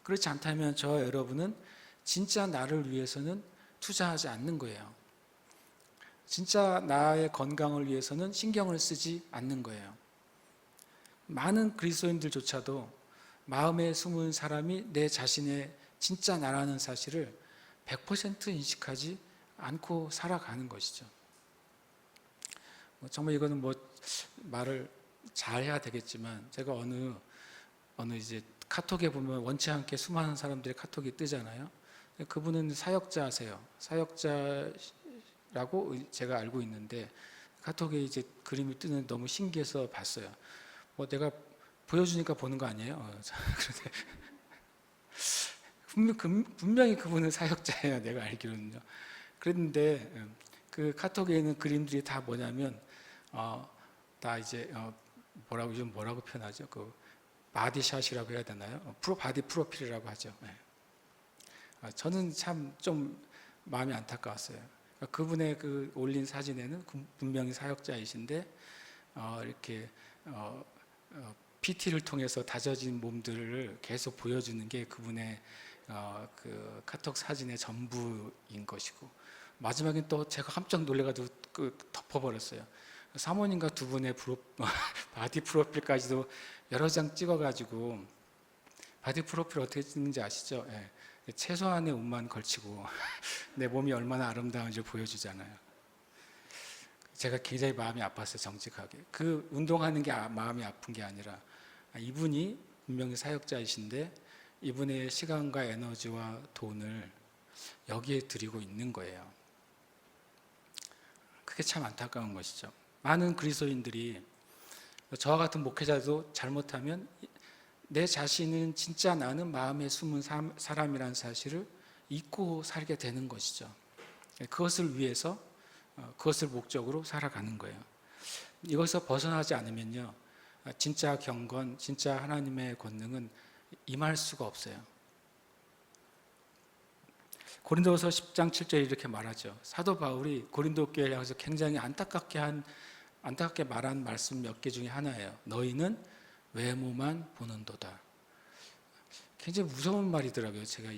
그렇지 않다면 저와 여러분은 진짜 나를 위해서는 투자하지 않는 거예요. 진짜 나의 건강을 위해서는 신경을 쓰지 않는 거예요. 많은 그리스도인들조차도 마음에 숨은 사람이 내 자신의 진짜 나라는 사실을 100% 인식하지 않고 살아가는 것이죠. 정말 이거는 말을 잘 해야 되겠지만, 제가 어느 이제 카톡에 보면 원치 않게 수많은 사람들의 카톡이 뜨잖아요. 그분은 사역자세요. 사역자라고 제가 알고 있는데, 카톡에 이제 그림이 뜨는 너무 신기해서 봤어요. 내가 보여주니까 보는 거 아니에요? 그런데 분명히 그분은 사역자예요. 내가 알기로는요. 그랬는데 그 카톡에 있는 그림들이 다 뭐냐면 다 이제 뭐라고 표현하죠? 그 바디샷이라고 해야 되나요? 바디 프로필이라고 하죠. 저는 참 좀 마음이 안타까웠어요. 그분의 그 올린 사진에는 분명히 사역자이신데 이렇게 PT를 통해서 다져진 몸들을 계속 보여주는 게 그분의 그 카톡 사진의 전부인 것이고, 마지막엔 또 제가 깜짝 놀래가지고 덮어버렸어요. 사모님과 두 분의 바디 프로필까지도 여러 장 찍어가지고, 바디 프로필 어떻게 찍는지 아시죠? 예. 최소한의 옷만 걸치고 내 몸이 얼마나 아름다운지 보여주잖아요. 제가 굉장히 마음이 아팠어요. 정직하게. 그 운동하는 게 마음이 아픈 게 아니라, 이분이 분명히 사역자이신데 이분의 시간과 에너지와 돈을 여기에 드리고 있는 거예요. 그게 참 안타까운 것이죠. 많은 그리스도인들이, 저와 같은 목회자도 잘못하면 내 자신은 진짜 나는 마음에 숨은 사람이라는 사실을 잊고 살게 되는 것이죠. 그것을 위해서, 그것을 목적으로 살아가는 거예요. 이것에서 벗어나지 않으면요, 진짜 경건, 진짜 하나님의 권능은 임할 수가 없어요. 고린도서 10장 7절에 이렇게 말하죠. 사도 바울이 고린도 교회를 향해서 굉장히 안타깝게 말한 말씀 몇 개 중에 하나예요. 너희는 외모만 보는도다. 굉장히 무서운 말이더라고요. 제가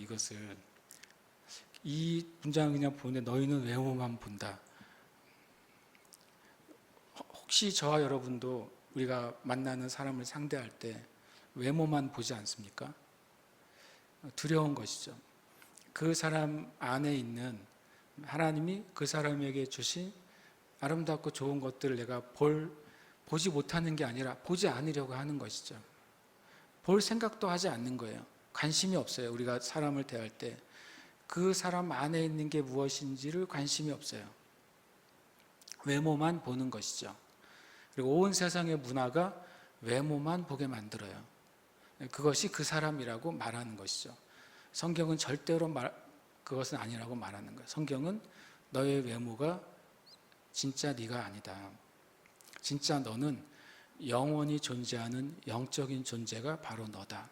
이 문장을 그냥 보는데, 너희는 외모만 본다. 혹시 저와 여러분도 우리가 만나는 사람을 상대할 때 외모만 보지 않습니까? 두려운 것이죠. 그 사람 안에 있는 하나님이 그 사람에게 주신 아름답고 좋은 것들을 내가 보지 못하는 게 아니라 보지 않으려고 하는 것이죠. 볼 생각도 하지 않는 거예요. 관심이 없어요. 우리가 사람을 대할 때 그 사람 안에 있는 게 무엇인지를 관심이 없어요. 외모만 보는 것이죠. 그리고 온 세상의 문화가 외모만 보게 만들어요. 그것이 그 사람이라고 말하는 것이죠. 성경은 절대로 그것은 아니라고 말하는 거예요. 성경은 너의 외모가 진짜 네가 아니다. 진짜 너는 영원히 존재하는 영적인 존재가 바로 너다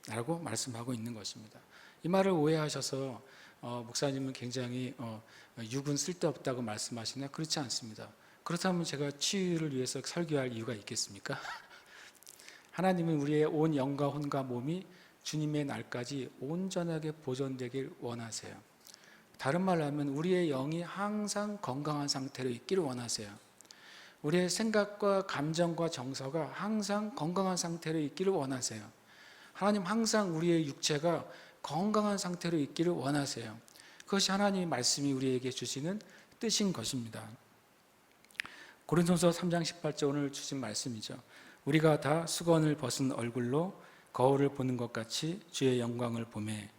라고 말씀하고 있는 것입니다. 이 말을 오해하셔서 목사님은 굉장히 육은 쓸데없다고 말씀하시나? 그렇지 않습니다. 그렇다면 제가 치유를 위해서 설교할 이유가 있겠습니까? 하나님은 우리의 온 영과 혼과 몸이 주님의 날까지 온전하게 보존되길 원하세요. 다른 말로 하면 우리의 영이 항상 건강한 상태로 있기를 원하세요. 우리의 생각과 감정과 정서가 항상 건강한 상태로 있기를 원하세요. 하나님 항상 우리의 육체가 건강한 상태로 있기를 원하세요. 그것이 하나님의 말씀이 우리에게 주시는 뜻인 것입니다. 고린도서 3장 18절 오늘 주신 말씀이죠. 우리가 다 수건을 벗은 얼굴로 거울을 보는 것 같이 주의 영광을 보매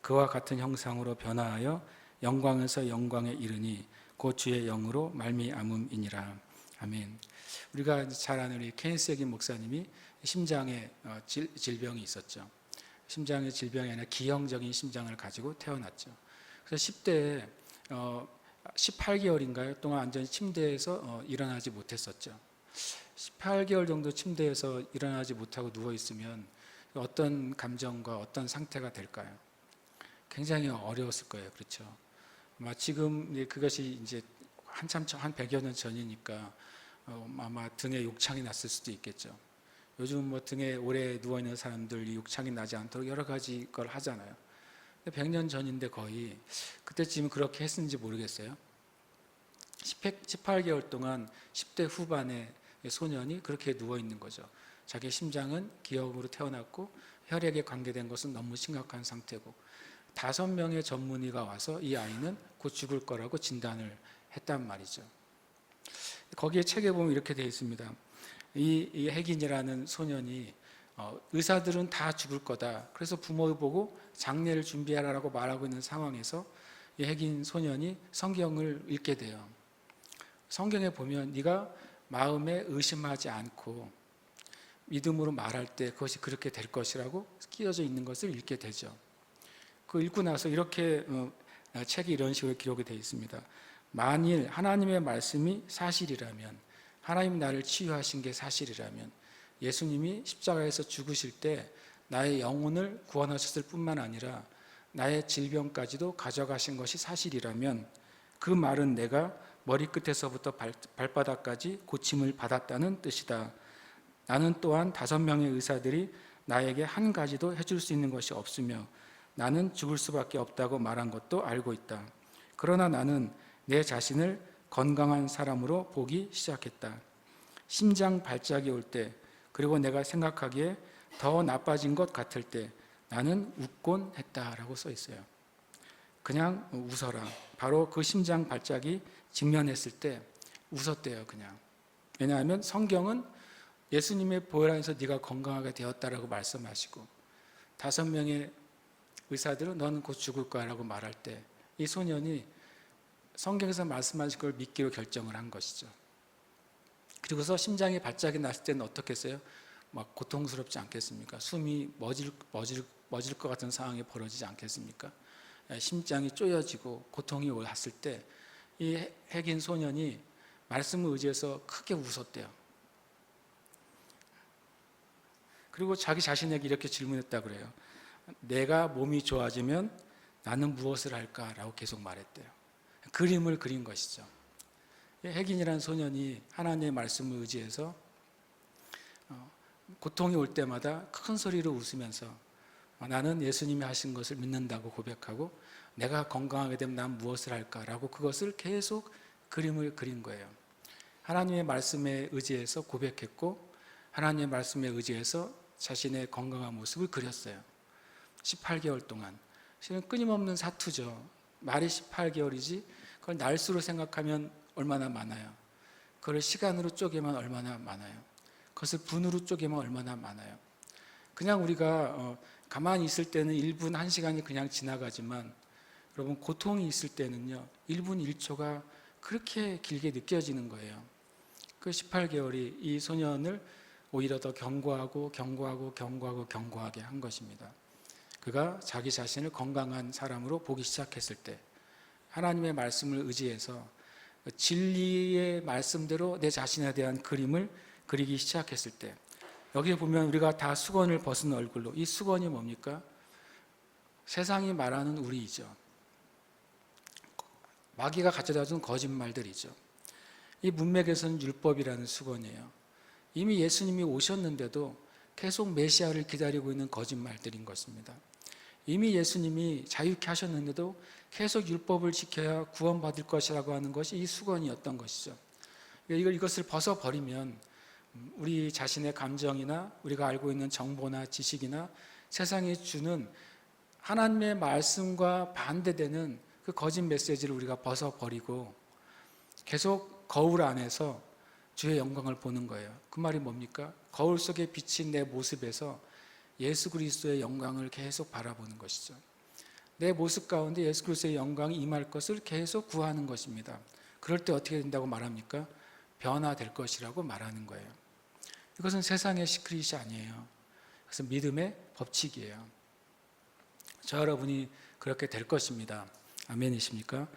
그와 같은 형상으로 변화하여 영광에서 영광에 이르니 곧 주의 영으로 말미암음이니라. 아멘. 우리가 잘 아는 우리 케니스 에긴 목사님이 심장에 질병이 있었죠. 심장의 질병이 아니라 기형적인 심장을 가지고 태어났죠. 그래서 10대에 18개월인가요? 동안 완전히 침대에서 일어나지 못했었죠. 18개월 정도 침대에서 일어나지 못하고 누워있으면 어떤 감정과 어떤 상태가 될까요? 굉장히 어려웠을 거예요. 그렇죠? 지금 그것이 이제 한참 한 100여 년 전이니까 아마 등에 욕창이 났을 수도 있겠죠. 요즘 뭐 등에 오래 누워 있는 사람들이 욕창이 나지 않도록 여러 가지 걸 하잖아요. 100년 전인데 거의 그때쯤 그렇게 했는지 모르겠어요. 18개월 동안 10대 후반의 소년이 그렇게 누워 있는 거죠. 자기 심장은 기형으로 태어났고 혈액에 관계된 것은 너무 심각한 상태고 5명의 전문의가 와서 이 아이는 곧 죽을 거라고 진단을 했단 말이죠. 거기에 책에 보면 이렇게 되어 있습니다. 이 혜긴이라는 소년이 의사들은 다 죽을 거다. 그래서 부모 보고 장례를 준비하라고 말하고 있는 상황에서 이 혜긴 소년이 성경을 읽게 돼요. 성경에 보면 네가 마음에 의심하지 않고 믿음으로 말할 때 그것이 그렇게 될 것이라고 끼어져 있는 것을 읽게 되죠. 그 읽고 나서 이렇게 책이 이런 식으로 기록이 되어 있습니다. 만일 하나님의 말씀이 사실이라면, 하나님이 나를 치유하신 게 사실이라면, 예수님이 십자가에서 죽으실 때 나의 영혼을 구원하셨을 뿐만 아니라 나의 질병까지도 가져가신 것이 사실이라면 그 말은 내가 머리끝에서부터 발바닥까지 고침을 받았다는 뜻이다. 나는 또한 5명의 의사들이 나에게 한 가지도 해줄 수 있는 것이 없으며 나는 죽을 수밖에 없다고 말한 것도 알고 있다. 그러나 나는 내 자신을 건강한 사람으로 보기 시작했다. 심장 발작이 올 때, 그리고 내가 생각하기에 더 나빠진 것 같을 때 나는 웃곤 했다라고 써 있어요. 그냥 웃어라. 바로 그 심장 발작이 직면했을 때 웃었대요. 그냥. 왜냐하면 성경은 예수님의 보혈 안에서 네가 건강하게 되었다라고 말씀하시고 5명의 의사들은 너는 곧 죽을 거라고 말할 때 이 소년이 성경에서 말씀하신 걸 믿기로 결정을 한 것이죠. 그리고서 심장이 발작이 났을 때는 어떻겠어요? 막 고통스럽지 않겠습니까? 숨이 멎을 것 같은 상황이 벌어지지 않겠습니까? 심장이 쪼여지고 고통이 왔을 때 이 혜긴 소년이 말씀을 의지해서 크게 웃었대요. 그리고 자기 자신에게 이렇게 질문했다 그래요. 내가 몸이 좋아지면 나는 무엇을 할까라고 계속 말했대요. 그림을 그린 것이죠. 혜긴이라는 소년이 하나님의 말씀을 의지해서 고통이 올 때마다 큰 소리로 웃으면서 나는 예수님이 하신 것을 믿는다고 고백하고 내가 건강하게 되면 난 무엇을 할까라고 그것을 계속 그림을 그린 거예요. 하나님의 말씀에 의지해서 고백했고 하나님의 말씀에 의지해서 자신의 건강한 모습을 그렸어요. 18개월 동안. 실은 끊임없는 사투죠. 말이 18개월이지 그걸 날수로 생각하면 얼마나 많아요. 그걸 시간으로 쪼개면 얼마나 많아요. 그것을 분으로 쪼개면 얼마나 많아요. 그냥 우리가 가만히 있을 때는 1분, 1시간이 그냥 지나가지만 여러분 고통이 있을 때는요 1분 1초가 그렇게 길게 느껴지는 거예요. 그 18개월이 이 소년을 오히려 더 견고하게 한 것입니다. 그가 자기 자신을 건강한 사람으로 보기 시작했을 때 하나님의 말씀을 의지해서 진리의 말씀대로 내 자신에 대한 그림을 그리기 시작했을 때 여기에 보면 우리가 다 수건을 벗은 얼굴로, 이 수건이 뭡니까? 세상이 말하는 우리이죠. 마귀가 가져다 준 거짓말들이죠. 이 문맥에서는 율법이라는 수건이에요. 이미 예수님이 오셨는데도 계속 메시아를 기다리고 있는 거짓말들인 것입니다. 이미 예수님이 자유케 하셨는데도 계속 율법을 지켜야 구원받을 것이라고 하는 것이 이 수건이었던 것이죠. 이것을 벗어버리면 우리 자신의 감정이나 우리가 알고 있는 정보나 지식이나 세상이 주는 하나님의 말씀과 반대되는 그 거짓 메시지를 우리가 벗어버리고 계속 거울 안에서 주의 영광을 보는 거예요. 그 말이 뭡니까? 거울 속에 비친 내 모습에서 예수 그리스도의 영광을 계속 바라보는 것이죠. 내 모습 가운데 예수 그리스도의 영광이 임할 것을 계속 구하는 것입니다. 그럴 때 어떻게 된다고 말합니까? 변화될 것이라고 말하는 거예요. 이것은 세상의 시크릿이 아니에요. 그것은 믿음의 법칙이에요. 저 여러분이 그렇게 될 것입니다. 아멘이십니까?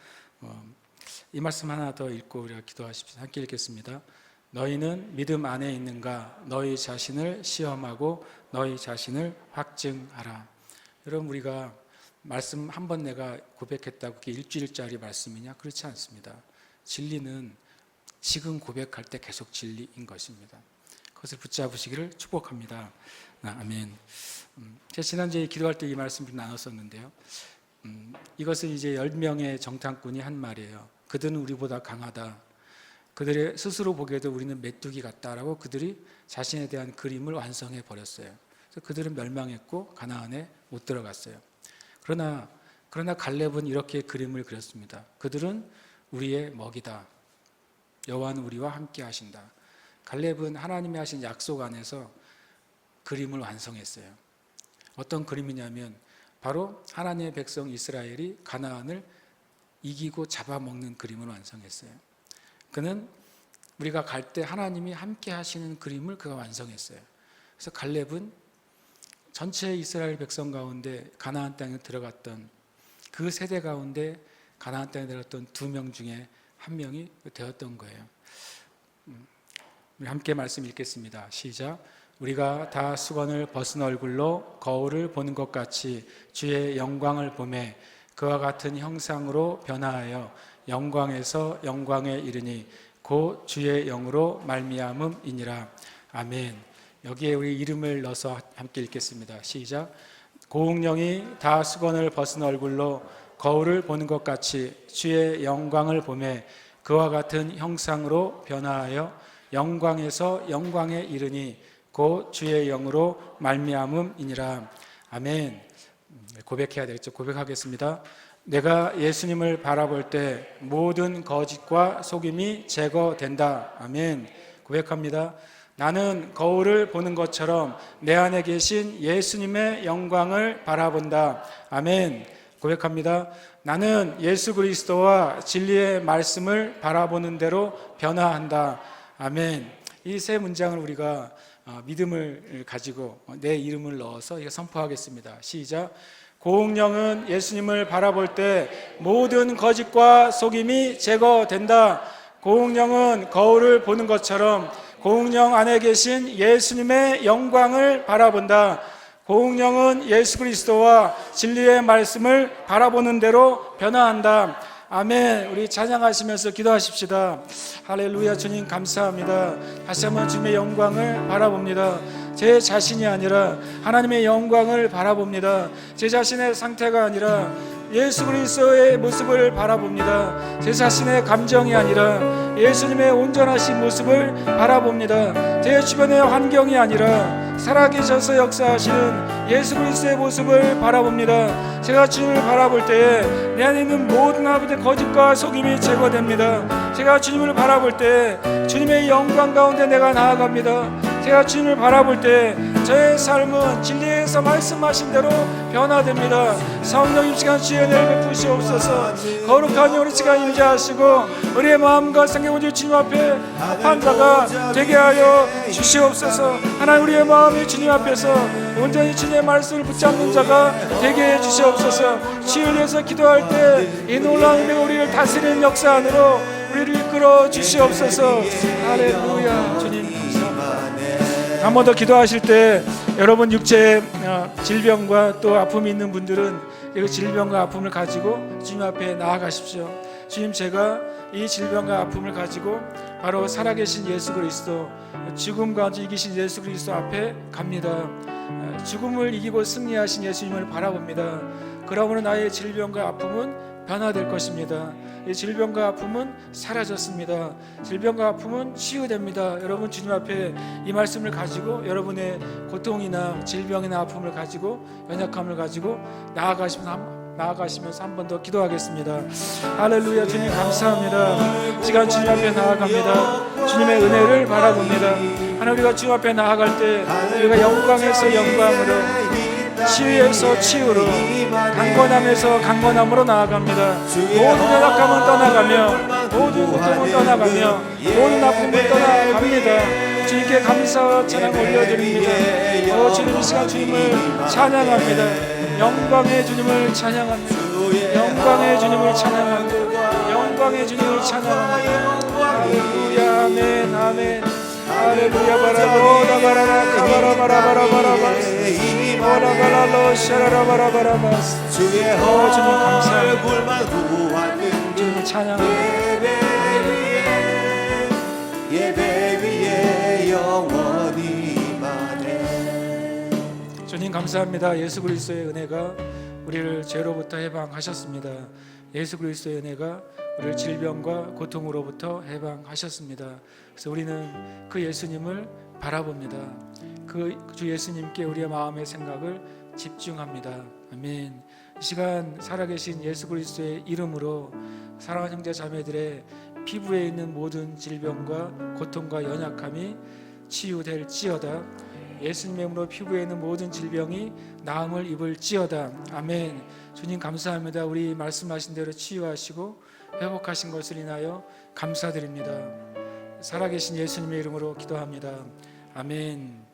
이 말씀 하나 더 읽고 우리가 기도하십시다. 함께 읽겠습니다. 너희는 믿음 안에 있는가? 너희 자신을 시험하고 너희 자신을 확증하라. 여러분 우리가 말씀 한 번 내가 고백했다고 그게 일주일짜리 말씀이냐? 그렇지 않습니다. 진리는 지금 고백할 때 계속 진리인 것입니다. 그것을 붙잡으시기를 축복합니다. 아멘. 제가 지난주에 기도할 때 이 말씀을 나눴었는데요. 이것은 이제 10명의 정탐꾼이 한 말이에요. 그들은 우리보다 강하다. 그들의 스스로 보기에도 우리는 메뚜기 같다라고 그들이 자신에 대한 그림을 완성해 버렸어요. 그래서 그들은 멸망했고 가나안에 못 들어갔어요. 그러나 갈렙은 이렇게 그림을 그렸습니다. 그들은 우리의 먹이다. 여호와는 우리와 함께 하신다. 갈렙은 하나님이 하신 약속 안에서 그림을 완성했어요. 어떤 그림이냐면 바로 하나님의 백성 이스라엘이 가나안을 이기고 잡아먹는 그림을 완성했어요. 그는 우리가 갈 때 하나님이 함께 하시는 그림을 그가 완성했어요. 그래서 갈렙은 전체 이스라엘 백성 가운데 가나안 땅에 들어갔던 그 세대 가운데 가나안 땅에 들어갔던 2명 중에 1명이 되었던 거예요. 우리 함께 말씀 읽겠습니다. 시작. 우리가 다 수건을 벗은 얼굴로 거울을 보는 것 같이 주의 영광을 보매 그와 같은 형상으로 변화하여 영광에서 영광에 이르니 곧 주의 영으로 말미암음이니라. 아멘. 여기에 우리 이름을 넣어서 함께 읽겠습니다. 시작. 고운령이 다 수건을 벗은 얼굴로 거울을 보는 것 같이 주의 영광을 보매 그와 같은 형상으로 변화하여 영광에서 영광에 이르니 곧 주의 영으로 말미암음이니라. 아멘. 고백해야 되겠죠. 고백하겠습니다. 내가 예수님을 바라볼 때 모든 거짓과 속임이 제거된다. 아멘. 고백합니다. 나는 거울을 보는 것처럼 내 안에 계신 예수님의 영광을 바라본다. 아멘. 고백합니다. 나는 예수 그리스도와 진리의 말씀을 바라보는 대로 변화한다. 아멘. 이 세 문장을 우리가 믿음을 가지고 내 이름을 넣어서 선포하겠습니다. 시작. 고운령은 예수님을 바라볼 때 모든 거짓과 속임이 제거된다. 고운령은 거울을 보는 것처럼 고운령 안에 계신 예수님의 영광을 바라본다. 고운령은 예수 그리스도와 진리의 말씀을 바라보는 대로 변화한다. 아멘. 우리 찬양하시면서 기도하십시다. 할렐루야. 주님 감사합니다. 다시 한번 주님의 영광을 바라봅니다. 제 자신이 아니라 하나님의 영광을 바라봅니다. 제 자신의 상태가 아니라 예수 그리스도의 모습을 바라봅니다. 제 자신의 감정이 아니라 예수님의 온전하신 모습을 바라봅니다. 제 주변의 환경이 아니라 살아계셔서 역사하시는 예수 그리스도의 모습을 바라봅니다. 제가 주님을 바라볼 때에 내 안에 있는 모든 아버지의 거짓과 속임이 제거됩니다. 제가 주님을 바라볼 때 주님의 영광 가운데 내가 나아갑니다. 제가 주님을 바라볼 때 저의 삶은 진리에서 말씀하신 대로 변화됩니다. 성령님 시간 주의 은혜를 베푸시옵소서. 거룩한 우리 시간 임재하시고 우리의 마음과 생각을 주님 앞에 합한 자가 되게 하여 주시옵소서. 하나님 우리의 마음이 주님 앞에서 온전히 주님의 말씀을 붙잡는 자가 되게 해 주시옵소서. 주를 위해서 기도할 때 이 놀라운 은혜가 우리를 다스리는 역사 안으로 우리를 이끌어 주시옵소서. 할렐루야. 주님 한 번 더 기도하실 때 여러분 육체의 질병과 또 아픔이 있는 분들은 이 질병과 아픔을 가지고 주님 앞에 나아가십시오. 주님, 제가 이 질병과 아픔을 가지고 바로 살아계신 예수 그리스도, 죽음 가운데 이기신 예수 그리스도 앞에 갑니다. 죽음을 이기고 승리하신 예수님을 바라봅니다. 그러므로 나의 질병과 아픔은 변화될 것입니다. 이 질병과 아픔은 사라졌습니다. 질병과 아픔은 치유됩니다. 여러분 주님 앞에 이 말씀을 가지고 여러분의 고통이나 질병이나 아픔을 가지고 연약함을 가지고 나아가시면서 한 번 더 기도하겠습니다. 할렐루야. 주님 감사합니다. 시간 주님 앞에 나아갑니다. 주님의 은혜를 바라봅니다. 하나님, 우리가 주님 앞에 나아갈 때 우리가 영광에서 영광으로, 치유에서 치유로, 강건함에서 강건함으로 나아갑니다. 모든 연약함은 떠나가며 모든 고통은 떠나가며 모든 아픔은 떠나갑니다. 주님께 감사와 찬양 올려드립니다. 주님, 이 시간 주님을 찬양합니다. 영광의 주님을 찬양합니다. 영광의 주님을 찬양합니다. 영광의 주님을 찬양합니다. 할렐루야. 아멘. 아멘. 할렐루야. 바라보다 바라라 바라바라바라바라바라 오라갈랄로 샤라라바라바라바스. 주님 감사합니다. 주님을 찬양합니다. 영원히 말해. 주님 감사합니다. 예수 그리스도의 은혜가 우리를 죄로부터 해방하셨습니다. 예수 그리스도의 은혜가 우리를 질병과 고통으로부터 해방하셨습니다. 그래서 우리는 그 예수님을 바라봅니다. 그 주 예수님께 우리의 마음의 생각을 집중합니다. 아멘. 이 시간 살아계신 예수 그리스도의 이름으로 사랑하는 형제 자매들의 피부에 있는 모든 질병과 고통과 연약함이 치유될지어다. 예수님의 이름으로 피부에 있는 모든 질병이 나음을 입을지어다. 아멘. 주님 감사합니다. 우리 말씀하신 대로 치유하시고 회복하신 것을 인하여 감사드립니다. 살아계신 예수님의 이름으로 기도합니다. 아멘.